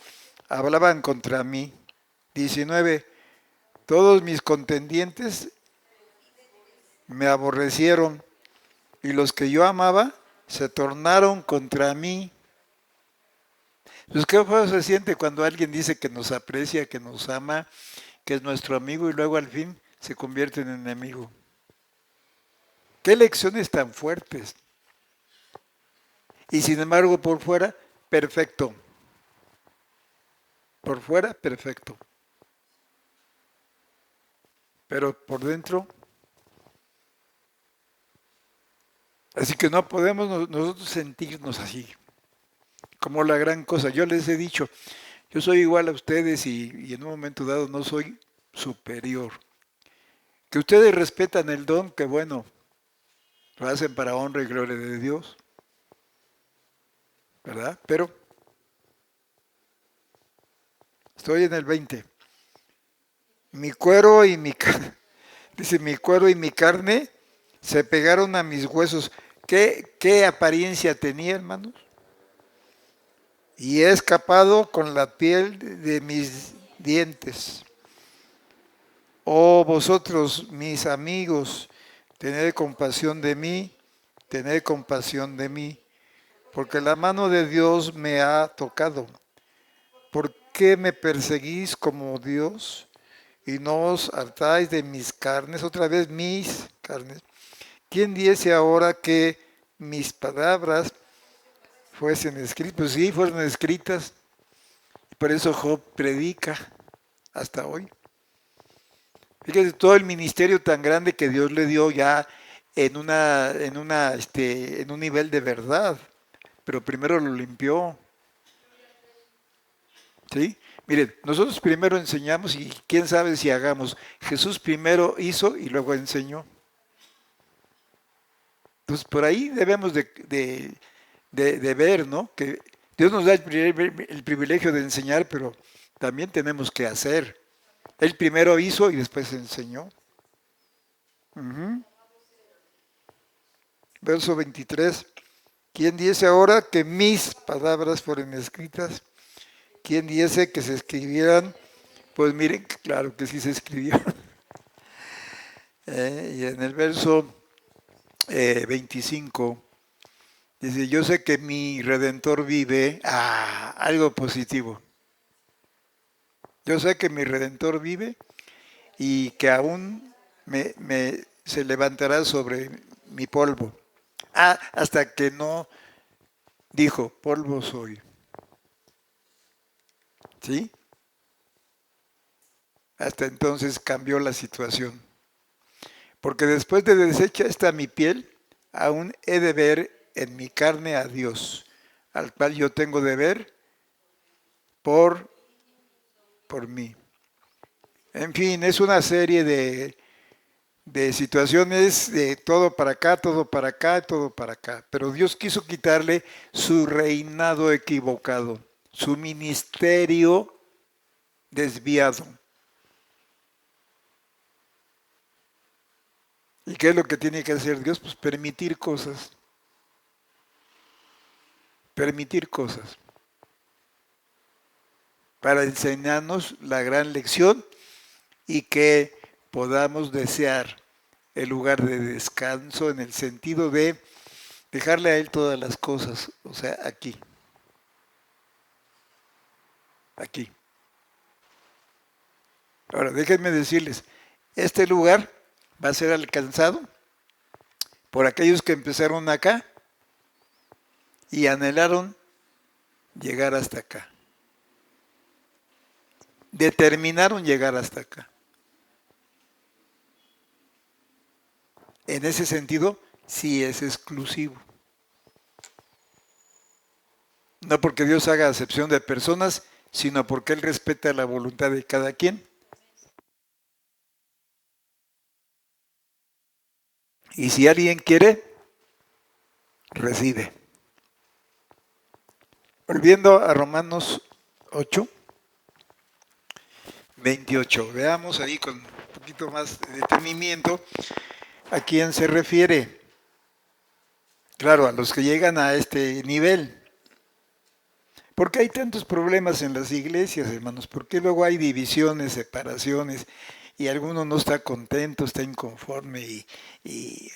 hablaban contra mí. 19, todos mis contendientes me aborrecieron y los que yo amaba se tornaron contra mí. Pues qué feo se siente cuando alguien dice que nos aprecia, que nos ama, que es nuestro amigo y luego al fin se convierte en enemigo. Qué lecciones tan fuertes. Y sin embargo, por fuera, perfecto. Por fuera, perfecto. Pero por dentro, así que no podemos nosotros sentirnos así, como la gran cosa. Yo les he dicho, yo soy igual a ustedes y en un momento dado no soy superior. Que ustedes respetan el don, que bueno, lo hacen para honra y gloria de Dios, ¿verdad? Pero estoy en el 20. Mi cuero y mi dice, mi cuero y mi carne se pegaron a mis huesos. ¿Qué apariencia tenía, hermanos? Y he escapado con la piel de mis dientes. Oh vosotros, mis amigos, tened compasión de mí, tened compasión de mí, porque la mano de Dios me ha tocado. ¿Por qué me perseguís como Dios y no os hartáis de mis carnes? Otra vez mis carnes. ¿Quién diese ahora que mis palabras fuesen escritas? Pues sí, fueron escritas. Por eso Job predica hasta hoy. Fíjate todo el ministerio tan grande que Dios le dio ya en un nivel de verdad, pero primero lo limpió, ¿sí? Miren, nosotros primero enseñamos y quién sabe si hagamos. Jesús primero hizo y luego enseñó. Entonces por ahí debemos de ver, ¿no? Que Dios nos da el privilegio de enseñar, pero también tenemos que hacer. Él primero hizo y después enseñó. Ujú. Verso 23. ¿Quién diese ahora que mis palabras fueran escritas? ¿Quién diese que se escribieran? Pues miren, claro que sí se escribió. Y en el verso 25 dice, yo sé que mi Redentor vive. Algo positivo. Yo sé que mi Redentor vive y que aún se levantará sobre mi polvo. Hasta que no dijo, polvo soy. ¿Sí? Hasta entonces cambió la situación. Porque después de deshecha está mi piel, aún he de ver en mi carne a Dios, al cual yo tengo de ver por, por mí. En fin, es una serie de situaciones de todo para acá, todo para acá, todo para acá. Pero Dios quiso quitarle su reinado equivocado, su ministerio desviado. ¿Y qué es lo que tiene que hacer Dios? Pues permitir cosas, para enseñarnos la gran lección y que podamos desear el lugar de descanso en el sentido de dejarle a Él todas las cosas, o sea, aquí, aquí. Ahora, déjenme decirles, este lugar va a ser alcanzado por aquellos que empezaron acá y anhelaron llegar hasta acá. Determinaron llegar hasta acá. En ese sentido, sí es exclusivo. No porque Dios haga acepción de personas, sino porque Él respeta la voluntad de cada quien. Y si alguien quiere, recibe. Volviendo a Romanos 8, 28. Veamos ahí con un poquito más de detenimiento a quién se refiere. Claro, a los que llegan a este nivel. ¿Por qué hay tantos problemas en las iglesias, hermanos? ¿Por qué luego hay divisiones, separaciones y alguno no está contento, está inconforme y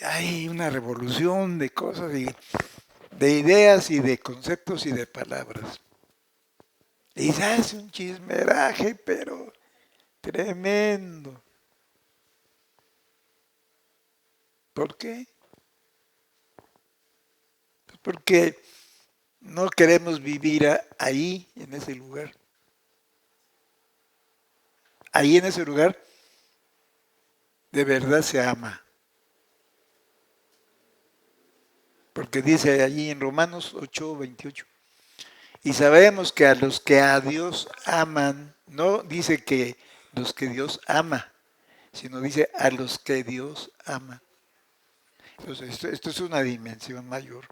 hay una revolución de cosas y de ideas y de conceptos y de palabras? Y se hace un chismeraje, pero Tremendo. ¿Por qué? Pues porque no queremos vivir ahí, en ese lugar. Ahí en ese lugar de verdad se ama. Porque dice allí en Romanos 8:28. Y sabemos que a los que a Dios aman, no dice que los que Dios ama, sino dice a los que Dios ama. Entonces, esto es una dimensión mayor.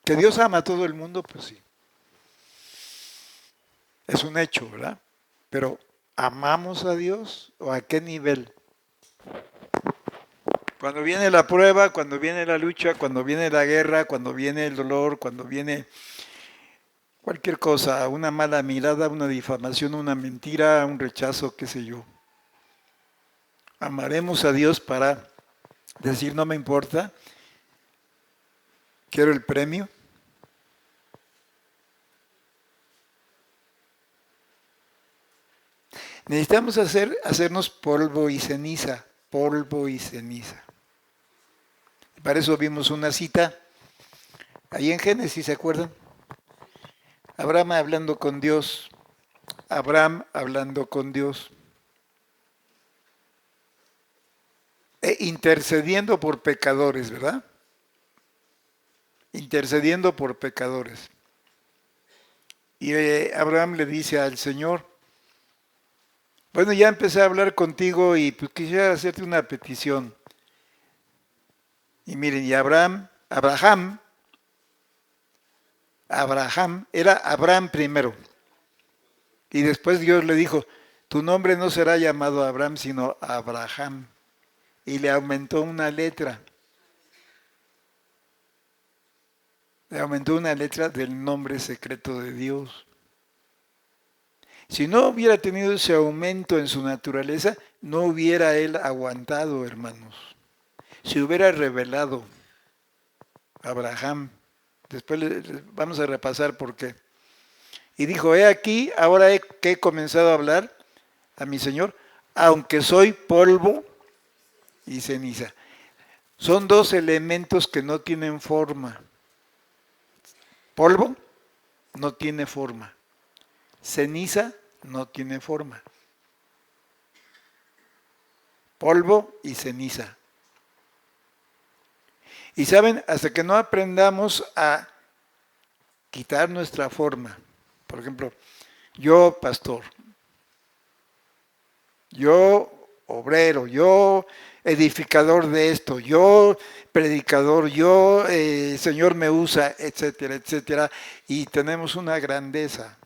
Que Dios ama a todo el mundo, pues sí, es un hecho, ¿verdad? Pero ¿amamos a Dios o a qué nivel? Cuando viene la prueba, cuando viene la lucha, cuando viene la guerra, cuando viene el dolor, cuando viene cualquier cosa, una mala mirada, una difamación, una mentira, un rechazo, qué sé yo. Amaremos a Dios para decir no me importa, quiero el premio. Necesitamos hacernos polvo y ceniza, polvo y ceniza. Para eso vimos una cita ahí en Génesis, ¿se acuerdan? Abraham hablando con Dios, Abraham hablando con Dios, e intercediendo por pecadores, ¿verdad? Intercediendo por pecadores. Y Abraham le dice al Señor, bueno, ya empecé a hablar contigo y pues quisiera hacerte una petición. Y miren, y Abraham, era Abraham primero. Y después Dios le dijo, tu nombre no será llamado Abraham, sino Abraham. Y le aumentó una letra. Le aumentó una letra del nombre secreto de Dios. Si no hubiera tenido ese aumento en su naturaleza, no hubiera él aguantado, hermanos. Se hubiera revelado Abraham. Después vamos a repasar por qué. Y dijo, he aquí, ahora que he comenzado a hablar a mi Señor, aunque soy polvo y ceniza. Son dos elementos que no tienen forma. Polvo no tiene forma. Ceniza no tiene forma. Polvo y ceniza. Y saben, hasta que no aprendamos a quitar nuestra forma, por ejemplo, yo pastor, yo obrero, yo edificador de esto, yo predicador, yo Señor me usa, etcétera, etcétera, y tenemos una grandeza.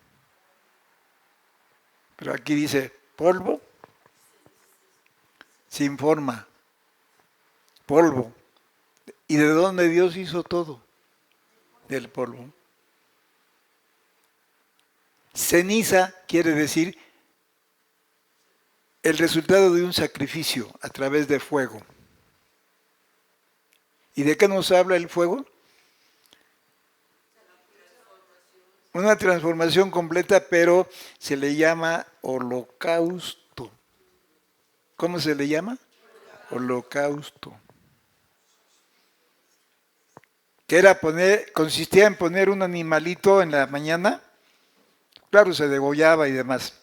Pero aquí dice polvo sin forma, polvo. ¿Y de dónde Dios hizo todo? Del polvo. Ceniza quiere decir el resultado de un sacrificio a través de fuego. ¿Y de qué nos habla el fuego? Una transformación completa, pero se le llama holocausto. ¿Cómo se le llama? Holocausto. Que era consistía en poner un animalito en la mañana, claro, se degollaba y demás.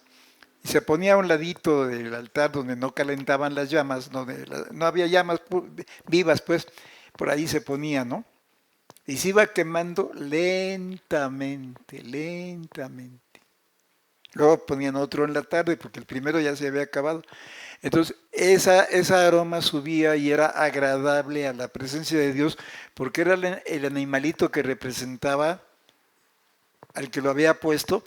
Y se ponía a un ladito del altar donde no calentaban las llamas, no había llamas vivas, pues por ahí se ponía, ¿no? Y se iba quemando lentamente, lentamente. Luego ponían otro en la tarde porque el primero ya se había acabado. Entonces, esa aroma subía y era agradable a la presencia de Dios porque era el animalito que representaba al que lo había puesto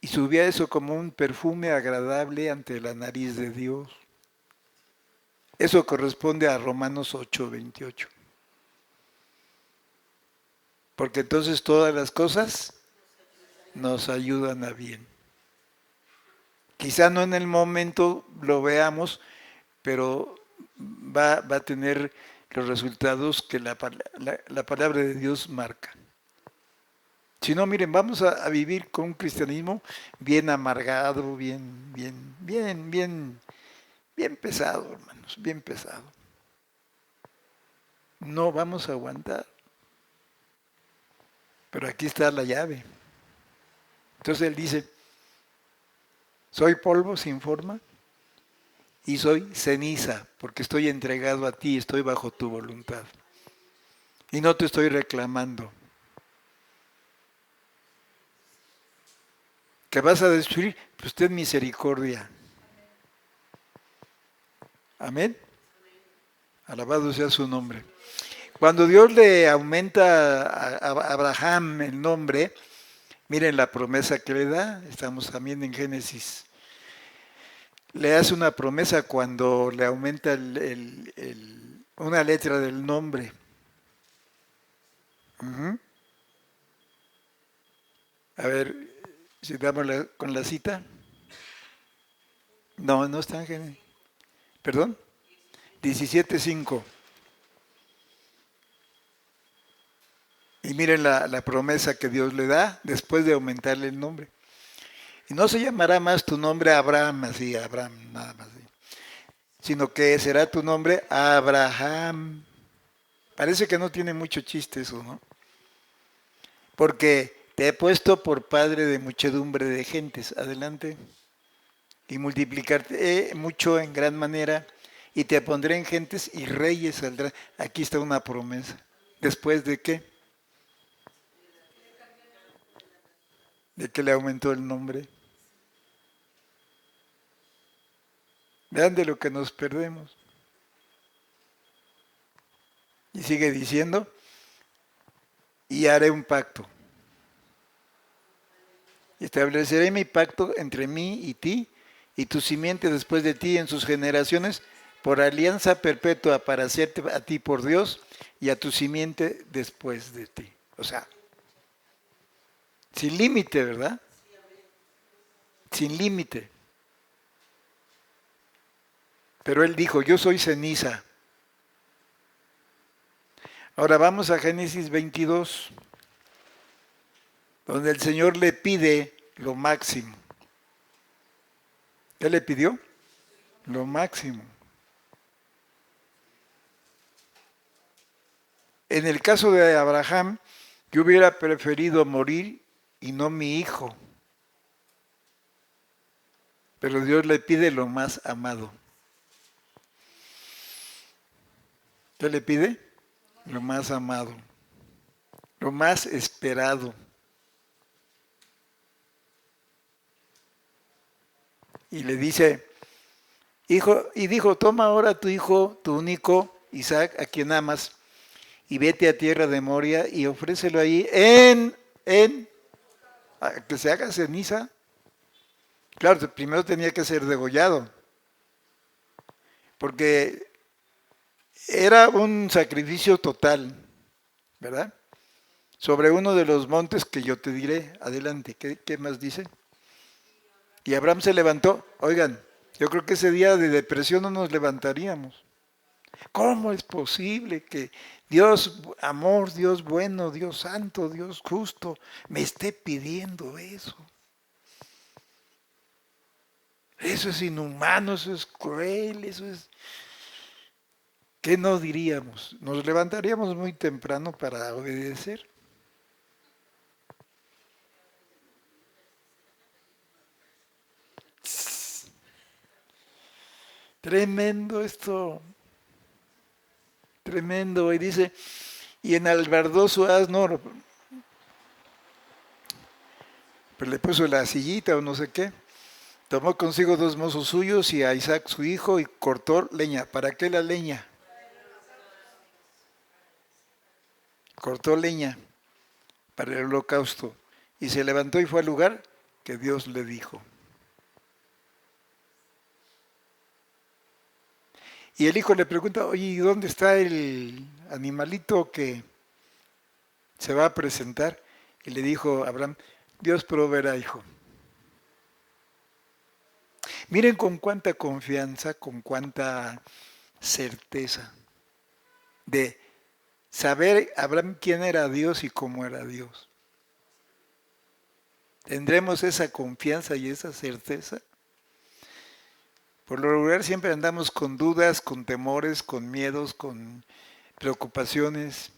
y subía eso como un perfume agradable ante la nariz de Dios. Eso corresponde a Romanos 8:28. Porque entonces todas las cosas nos ayudan a bien. Quizá no en el momento lo veamos, pero va a tener los resultados que la palabra de Dios marca. Si no, miren, vamos a vivir con un cristianismo bien amargado, bien pesado, hermanos, bien pesado. No vamos a aguantar. Pero aquí está la llave. Entonces él dice, soy polvo sin forma y soy ceniza, porque estoy entregado a ti, estoy bajo tu voluntad. Y no te estoy reclamando. ¿Que vas a destruir? Pues ten misericordia. Amén. Alabado sea su nombre. Cuando Dios le aumenta a Abraham el nombre, miren la promesa que le da. Estamos también en Génesis. Le hace una promesa cuando le aumenta una letra del nombre. Ujú. A ver, si damos con la cita. No, no está en Génesis. ¿Perdón? 17:5. Y miren la promesa que Dios le da después de aumentarle el nombre. Y no se llamará más tu nombre Abraham, así, Abraham, nada más, así, sino que será tu nombre Abraham. Parece que no tiene mucho chiste eso, ¿no? Porque te he puesto por padre de muchedumbre de gentes. Adelante. Y multiplicarte mucho en gran manera, y te pondré en gentes y reyes saldrán. Aquí está una promesa. ¿Después de qué? De que le aumentó el nombre. Vean de lo que nos perdemos. Y sigue diciendo, y haré un pacto. Estableceré mi pacto entre mí y ti, y tu simiente después de ti en sus generaciones, por alianza perpetua para hacerte a ti por Dios y a tu simiente después de ti. O sea, sin límite, ¿verdad? Sin límite. Pero él dijo, yo soy ceniza. Ahora vamos a Génesis 22, donde el Señor le pide lo máximo. ¿Qué le pidió? Lo máximo. En el caso de Abraham, yo hubiera preferido morir y no mi hijo. Pero Dios le pide lo más amado. ¿Qué le pide? Lo más amado, lo más esperado. Y le dice, hijo, y dijo, toma ahora tu hijo, tu único, Isaac, a quien amas, y vete a tierra de Moria y ofrécelo ahí a que se haga ceniza. Claro, primero tenía que ser degollado, porque era un sacrificio total, ¿verdad? Sobre uno de los montes que yo te diré. Adelante, ¿qué más dice? Y Abraham se levantó. Oigan, yo creo que ese día de depresión no nos levantaríamos. ¿Cómo es posible que Dios, amor, Dios bueno, Dios santo, Dios justo, me esté pidiendo eso? Eso es inhumano, eso es cruel, eso es... ¿Qué no diríamos? Nos levantaríamos muy temprano para obedecer. Tremendo esto, tremendo. Y dice, y enalbardó su asno, pero le puso la sillita o no sé qué. Tomó consigo dos mozos suyos y a Isaac su hijo y cortó leña. ¿Para qué la leña? Cortó leña para el holocausto. Y se levantó y fue al lugar que Dios le dijo. Y el hijo le pregunta, oye, ¿y dónde está el animalito que se va a presentar? Y le dijo Abraham, Dios proveerá, hijo. Miren con cuánta confianza, con cuánta certeza de saber Abraham quién era Dios y cómo era Dios. ¿Tendremos esa confianza y esa certeza? Por lo regular siempre andamos con dudas, con temores, con miedos, con preocupaciones,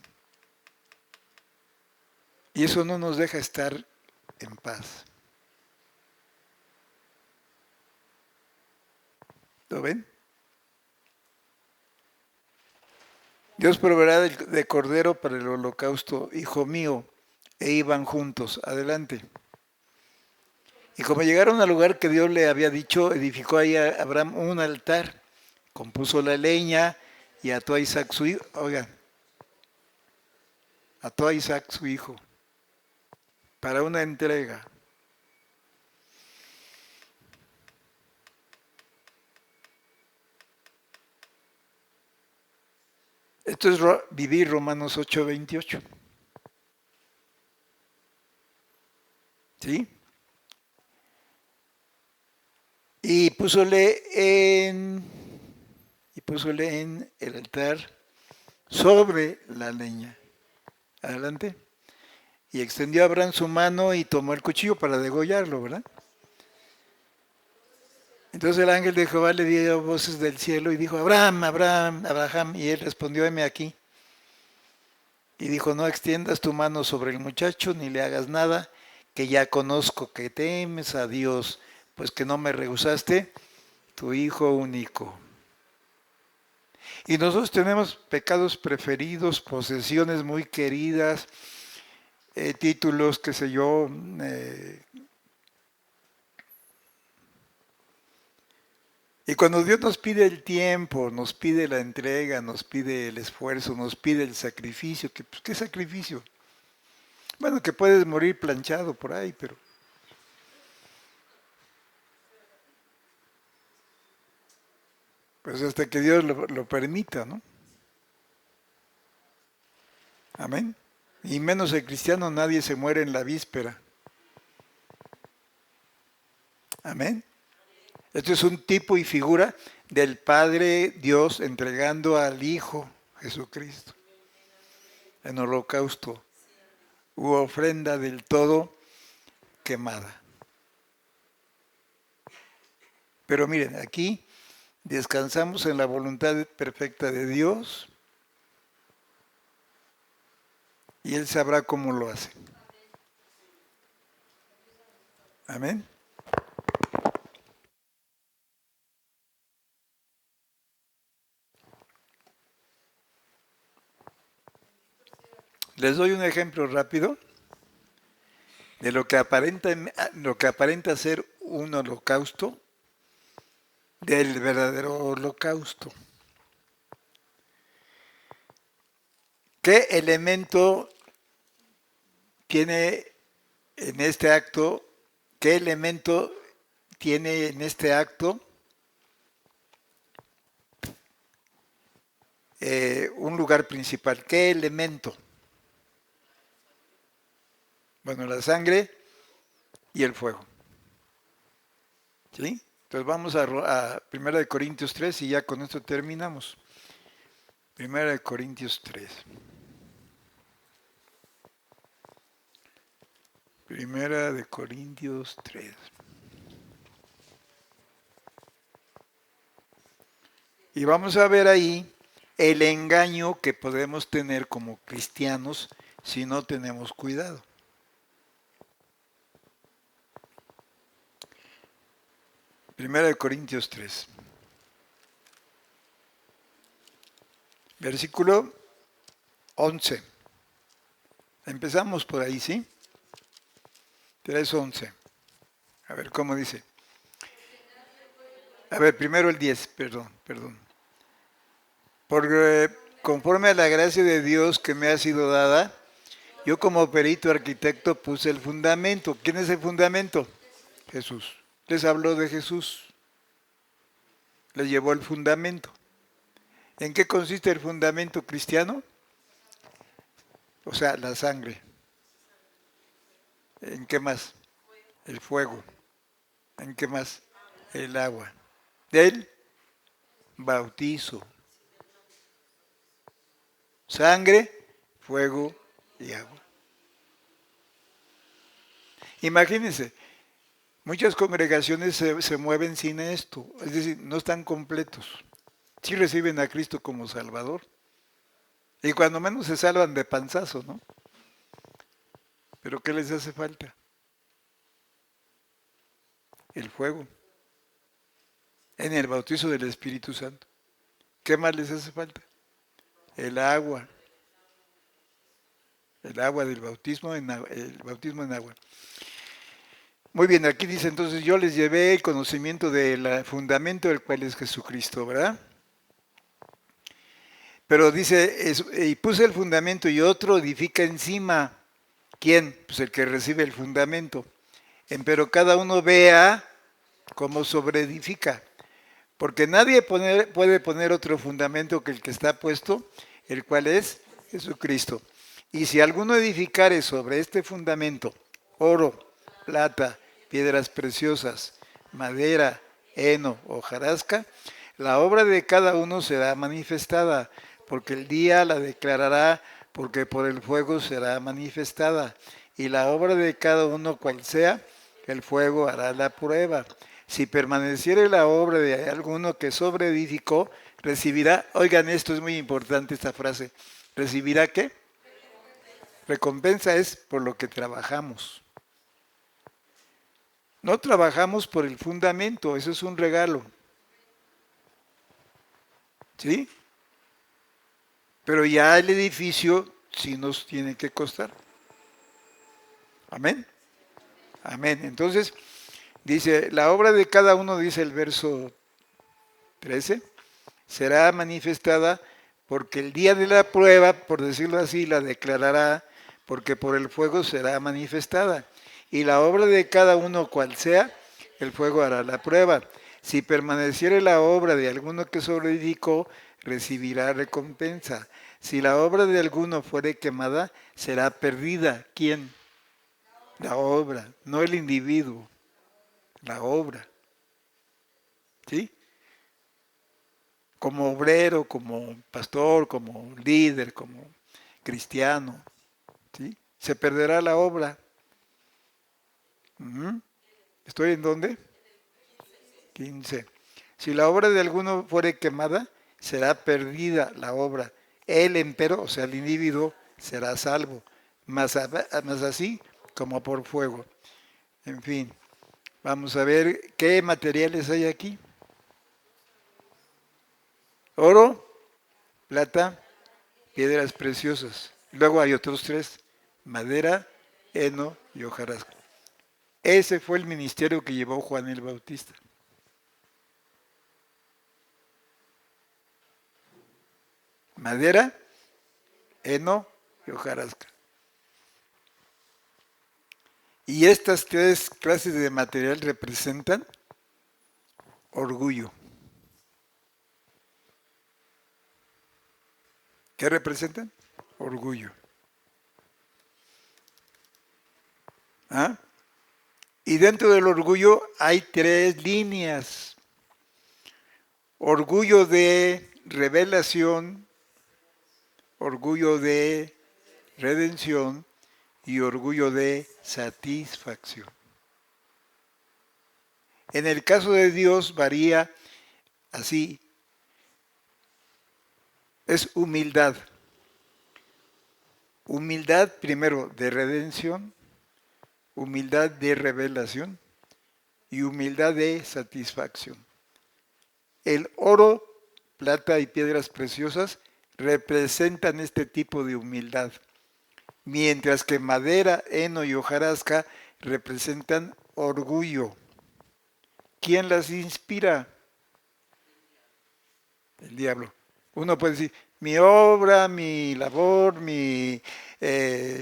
y eso no nos deja estar en paz. ¿Lo ven? Dios proveerá de cordero para el holocausto, hijo mío, e iban juntos. Adelante. Y como llegaron al lugar que Dios le había dicho, edificó ahí a Abraham un altar, compuso la leña y ató a Isaac su hijo. Oigan, ató a Isaac su hijo para una entrega. Esto es vivir Romanos 8:28. ¿Sí? Y púsole en el altar sobre la leña. Adelante. Y extendió a Abraham su mano y tomó el cuchillo para degollarlo, ¿verdad? Entonces el ángel de Jehová le dio voces del cielo y dijo, Abraham, Abraham, Abraham. Y él respondió, heme aquí. Y dijo, no extiendas tu mano sobre el muchacho ni le hagas nada, que ya conozco que temes a Dios, pues que no me rehusaste tu hijo único. Y nosotros tenemos pecados preferidos, posesiones muy queridas, títulos, qué sé yo. Y cuando Dios nos pide el tiempo, nos pide la entrega, nos pide el esfuerzo, nos pide el sacrificio, pues, ¿qué sacrificio? Bueno, que puedes morir planchado por ahí, pero pues hasta que Dios lo permita, ¿no? Amén. Y menos el cristiano, nadie se muere en la víspera. Amén. Esto es un tipo y figura del Padre Dios entregando al Hijo Jesucristo en holocausto u ofrenda del todo quemada. Pero miren, aquí descansamos en la voluntad perfecta de Dios y Él sabrá cómo lo hace. Amén. Les doy un ejemplo rápido de lo que aparenta ser un holocausto, del verdadero holocausto. ¿Qué elemento tiene en este acto? ¿Qué elemento tiene en este acto un lugar principal? ¿Qué elemento? Bueno, la sangre y el fuego. ¿Sí? Entonces vamos a 1 Corintios 3 y ya con esto terminamos. 1 Corintios 3. 1 Corintios 3. Y vamos a ver ahí el engaño que podemos tener como cristianos si no tenemos cuidado. 1 Corintios 3. Versículo 11. Empezamos por ahí, ¿sí? 3:11. A ver cómo dice. A ver, primero el 10, perdón. Porque conforme a la gracia de Dios que me ha sido dada, yo como perito arquitecto puse el fundamento. ¿Quién es el fundamento? Jesús. Les habló de Jesús. Les llevó el fundamento. ¿En qué consiste el fundamento cristiano? O sea, la sangre. ¿En qué más? El fuego. ¿En qué más? El agua. Del bautizo. Sangre, fuego y agua. Imagínense, muchas congregaciones se mueven sin esto, es decir, no están completos. Sí reciben a Cristo como Salvador. Y cuando menos se salvan de panzazo, ¿no? Pero ¿qué les hace falta? El fuego. En el bautizo del Espíritu Santo. ¿Qué más les hace falta? El agua. El agua del bautismo en agua, el bautismo en agua. Muy bien, aquí dice entonces, yo les llevé el conocimiento del fundamento del cual es Jesucristo, ¿verdad? Pero dice, y puse el fundamento y otro edifica encima. ¿Quién? Pues el que recibe el fundamento. Pero cada uno vea cómo sobreedifica. Porque nadie puede poner otro fundamento que el que está puesto, el cual es Jesucristo. Y si alguno edificare sobre este fundamento oro, plata, piedras preciosas, madera, heno, hojarasca, la obra de cada uno será manifestada, porque el día la declarará, porque por el fuego será manifestada. Y la obra de cada uno cual sea, el fuego hará la prueba. Si permaneciere la obra de alguno que sobreedificó, recibirá, oigan, esto es muy importante esta frase, ¿recibirá qué? Recompensa es por lo que trabajamos. No trabajamos por el fundamento, eso es un regalo. ¿Sí? Pero ya el edificio sí nos tiene que costar. Amén. Amén. Entonces, dice, la obra de cada uno, dice el verso 13, será manifestada porque el día de la prueba, por decirlo así, la declarará, porque por el fuego será manifestada. Y la obra de cada uno cual sea, el fuego hará la prueba. Si permaneciere la obra de alguno que sobreedificó, recibirá recompensa. Si la obra de alguno fuere quemada, será perdida. ¿Quién? La obra, no el individuo, la obra. ¿Sí? Como obrero, como pastor, como líder, como cristiano, ¿sí? Se perderá la obra. ¿Estoy en dónde? 15. Si la obra de alguno fuere quemada, será perdida la obra. Él, empero, o sea, el individuo, será salvo, más así como por fuego. En fin, vamos a ver qué materiales hay aquí. Oro, plata, piedras preciosas. Luego hay otros tres, madera, heno y hojarasca. Ese fue el ministerio que llevó Juan el Bautista. Madera, heno y hojarasca. Y estas tres clases de material representan orgullo. ¿Qué representan? Orgullo. ¿Ah? Y dentro del orgullo hay tres líneas. Orgullo de revelación, orgullo de redención y orgullo de satisfacción. En el caso de Dios varía así. Es humildad. Humildad primero de redención, humildad de revelación y humildad de satisfacción. El oro, plata y piedras preciosas representan este tipo de humildad, mientras que madera, heno y hojarasca representan orgullo. ¿Quién las inspira? El diablo. Uno puede decir, mi obra, mi labor, mi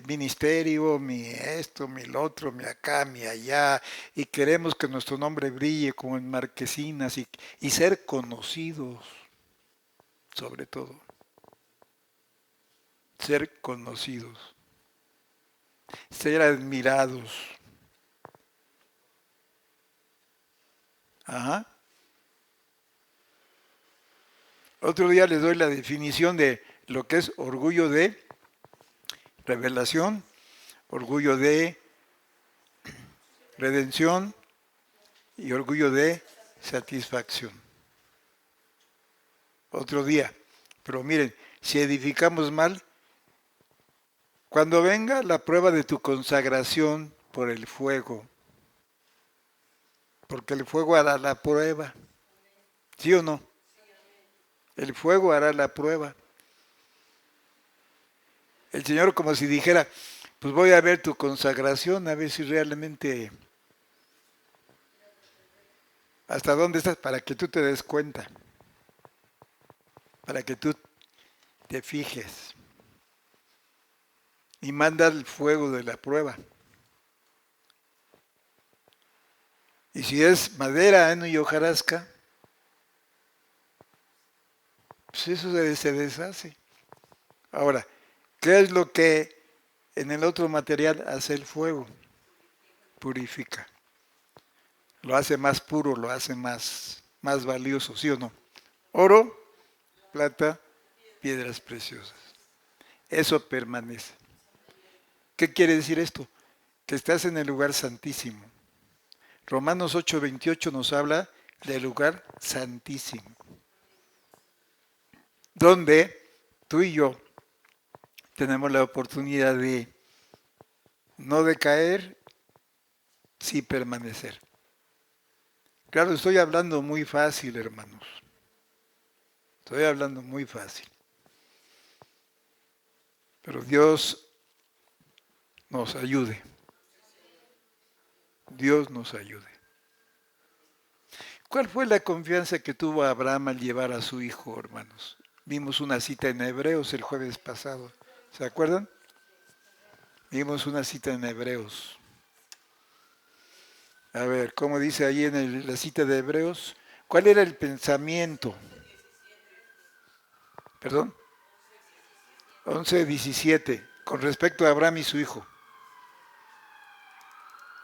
ministerio, mi esto, mi lo otro, mi acá, mi allá, y queremos que nuestro nombre brille como en marquesinas y ser conocidos, sobre todo. Ser conocidos, ser admirados. Ajá. Otro día les doy la definición de lo que es orgullo de revelación, orgullo de redención y orgullo de satisfacción. Otro día. Pero miren, si edificamos mal, cuando venga la prueba de tu consagración por el fuego, porque el fuego hará la prueba, ¿sí o no? El fuego hará la prueba. El Señor como si dijera, pues voy a ver tu consagración, a ver si realmente hasta dónde estás, para que tú te des cuenta, para que tú te fijes y manda el fuego de la prueba. Y si es madera, heno y hojarasca, pues eso se deshace. Ahora, ¿qué es lo que en el otro material hace el fuego? Purifica. Lo hace más puro, lo hace más valioso, ¿sí o no? Oro, plata, piedras preciosas. Eso permanece. ¿Qué quiere decir esto? Que estás en el lugar santísimo. Romanos 8:28 nos habla del lugar santísimo, donde tú y yo tenemos la oportunidad de no decaer, sí permanecer. Claro, estoy hablando muy fácil, hermanos. Estoy hablando muy fácil. Pero Dios nos ayude. Dios nos ayude. ¿Cuál fue la confianza que tuvo Abraham al llevar a su hijo, hermanos? Vimos una cita en Hebreos el jueves pasado. ¿Se acuerdan? Vimos una cita en Hebreos. A ver, ¿cómo dice ahí en la cita de Hebreos? ¿Cuál era el pensamiento? Perdón. 11:17, con respecto a Abraham y su hijo.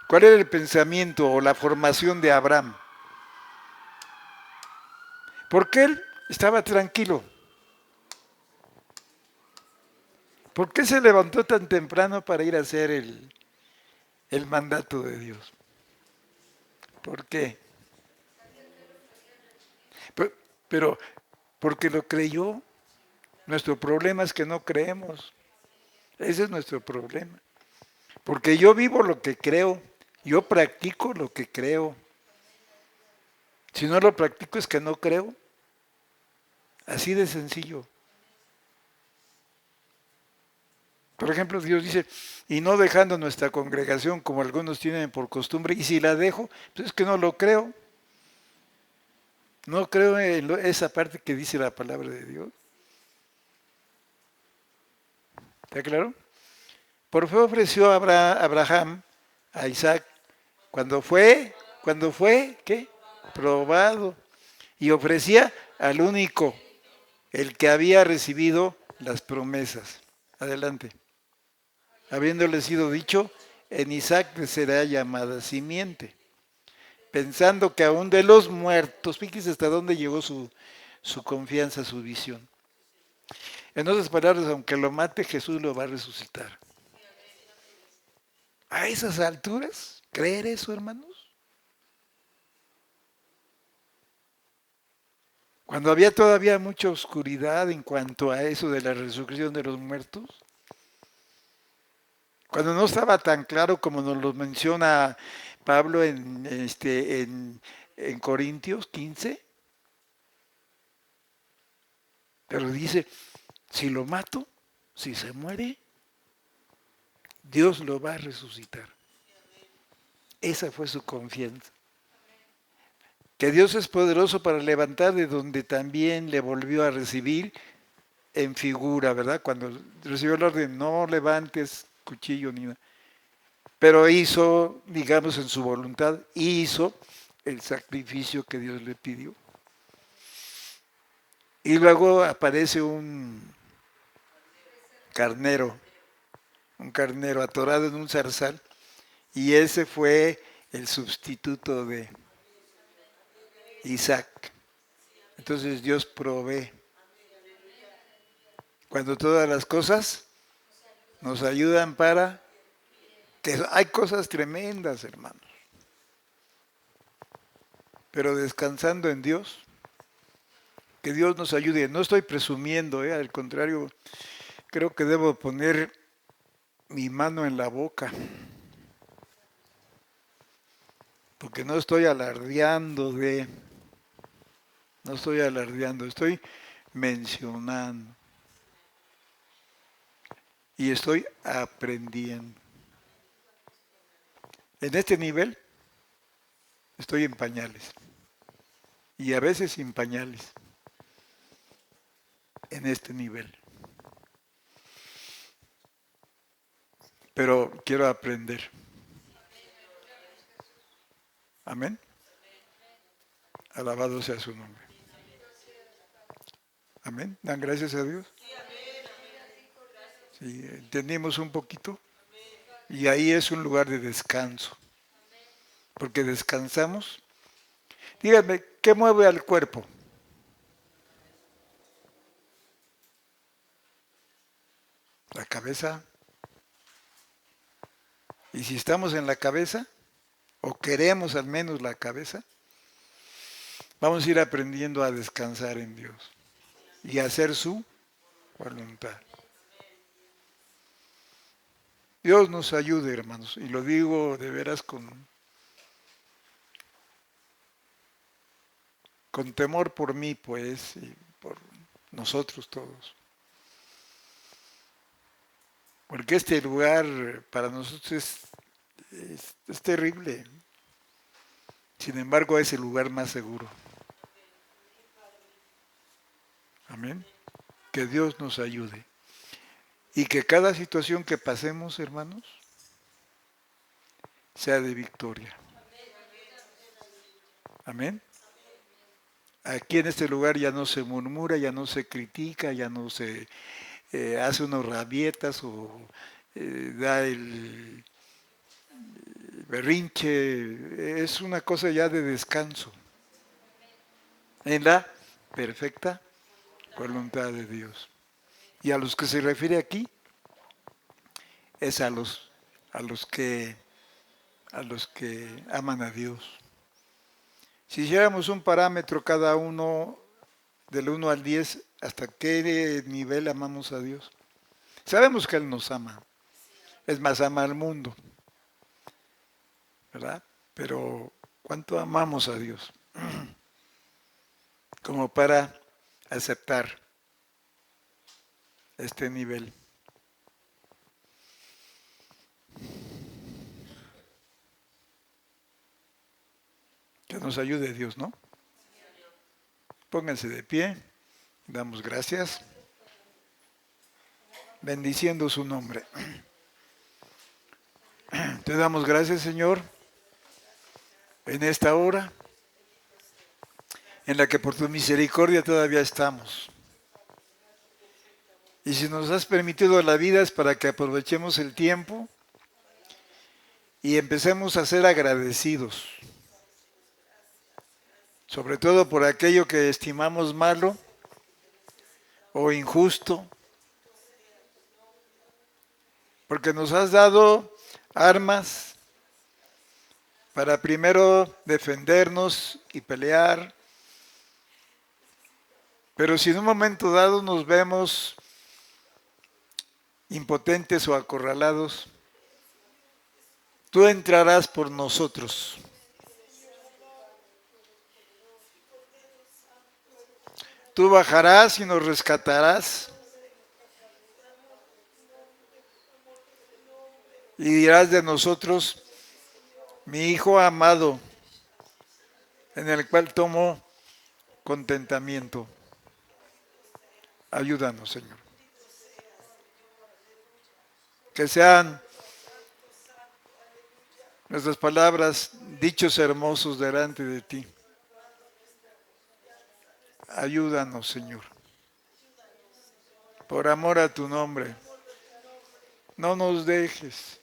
¿Cuál era el pensamiento o la formación de Abraham? Porque él estaba tranquilo. ¿Por qué se levantó tan temprano para ir a hacer el mandato de Dios? ¿Por qué? Pero porque lo creyó. Nuestro problema es que no creemos. Ese es nuestro problema. Porque yo vivo lo que creo. Yo practico lo que creo. Si no lo practico es que no creo. Así de sencillo. Por ejemplo, Dios dice, y no dejando nuestra congregación como algunos tienen por costumbre, y si la dejo, pues es que no lo creo. No creo en esa parte que dice la palabra de Dios. ¿Está claro? Por fe ofreció Abraham a Isaac cuando fue, ¿qué? Probado. Y ofrecía al único, el que había recibido las promesas. Adelante. Habiéndole sido dicho, en Isaac te será llamada simiente. Pensando que aún de los muertos, fíjese hasta dónde llegó su confianza, su visión. En otras palabras, aunque lo mate, Jesús lo va a resucitar. A esas alturas, ¿creer eso, hermanos? Cuando había todavía mucha oscuridad en cuanto a eso de la resurrección de los muertos, cuando no estaba tan claro como nos lo menciona Pablo en Corintios 15, pero dice, si lo mato, si se muere, Dios lo va a resucitar. Esa fue su confianza. Que Dios es poderoso para levantar de donde también le volvió a recibir en figura, ¿verdad? Cuando recibió el orden, no levantes cuchillo ni nada. Pero hizo, digamos, en su voluntad, hizo el sacrificio que Dios le pidió. Y luego aparece un carnero atorado en un zarzal, y ese fue el sustituto de Isaac. Entonces Dios provee. Cuando todas las cosas nos ayudan para que hay cosas tremendas, hermanos. pero descansando en Dios. Que Dios nos ayude. No estoy presumiendo, al contrario, creo que debo poner mi mano en la boca, porque no estoy alardeando estoy mencionando y estoy aprendiendo. En este nivel estoy en pañales y a veces sin pañales, en este nivel. Pero quiero aprender. Amén. Alabado sea su nombre. Amén. ¿Dan gracias a Dios? Sí, entendimos un poquito. Y ahí es un lugar de descanso. Porque descansamos. Díganme, ¿qué mueve al cuerpo? La cabeza. Y si estamos en la cabeza, o queremos al menos la cabeza, vamos a ir aprendiendo a descansar en Dios y a hacer su voluntad. Dios nos ayude, hermanos, y lo digo de veras con temor por mí, pues, y por nosotros todos. Porque este lugar para nosotros es terrible. Sin embargo, es el lugar más seguro. Amén. Que Dios nos ayude. Y que cada situación que pasemos, hermanos, sea de victoria. Amén. Aquí en este lugar ya no se murmura, ya no se critica, ya no se hace unos rabietas o da el berrinche. Es una cosa ya de descanso en la perfecta voluntad de Dios. Y a los que se refiere aquí es a los que aman a Dios. Si hiciéramos un parámetro cada uno del 1 al 10, ¿hasta qué nivel amamos a Dios? Sabemos que Él nos ama. Es más, ama al mundo. ¿Verdad? Pero ¿cuánto amamos a Dios? Como para aceptar este nivel. Que nos ayude Dios, ¿no? Pónganse de pie, damos gracias, bendiciendo su nombre. Te damos gracias, Señor, en esta hora, en la que por tu misericordia todavía estamos. Y si nos has permitido la vida es para que aprovechemos el tiempo y empecemos a ser agradecidos, sobre todo por aquello que estimamos malo o injusto, porque nos has dado armas para primero defendernos y pelear, pero si en un momento dado nos vemos impotentes o acorralados, tú entrarás por nosotros. Tú bajarás y nos rescatarás. Y dirás de nosotros, mi Hijo amado, en el cual tomo contentamiento. Ayúdanos, Señor. Que sean nuestras palabras, dichos hermosos delante de ti. Ayúdanos, Señor. Por amor a tu nombre. No nos dejes.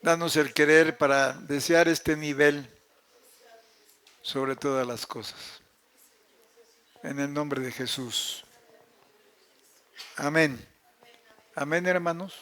Danos el querer para desear este nivel sobre todas las cosas. En el nombre de Jesús. Amén. Amén, hermanos.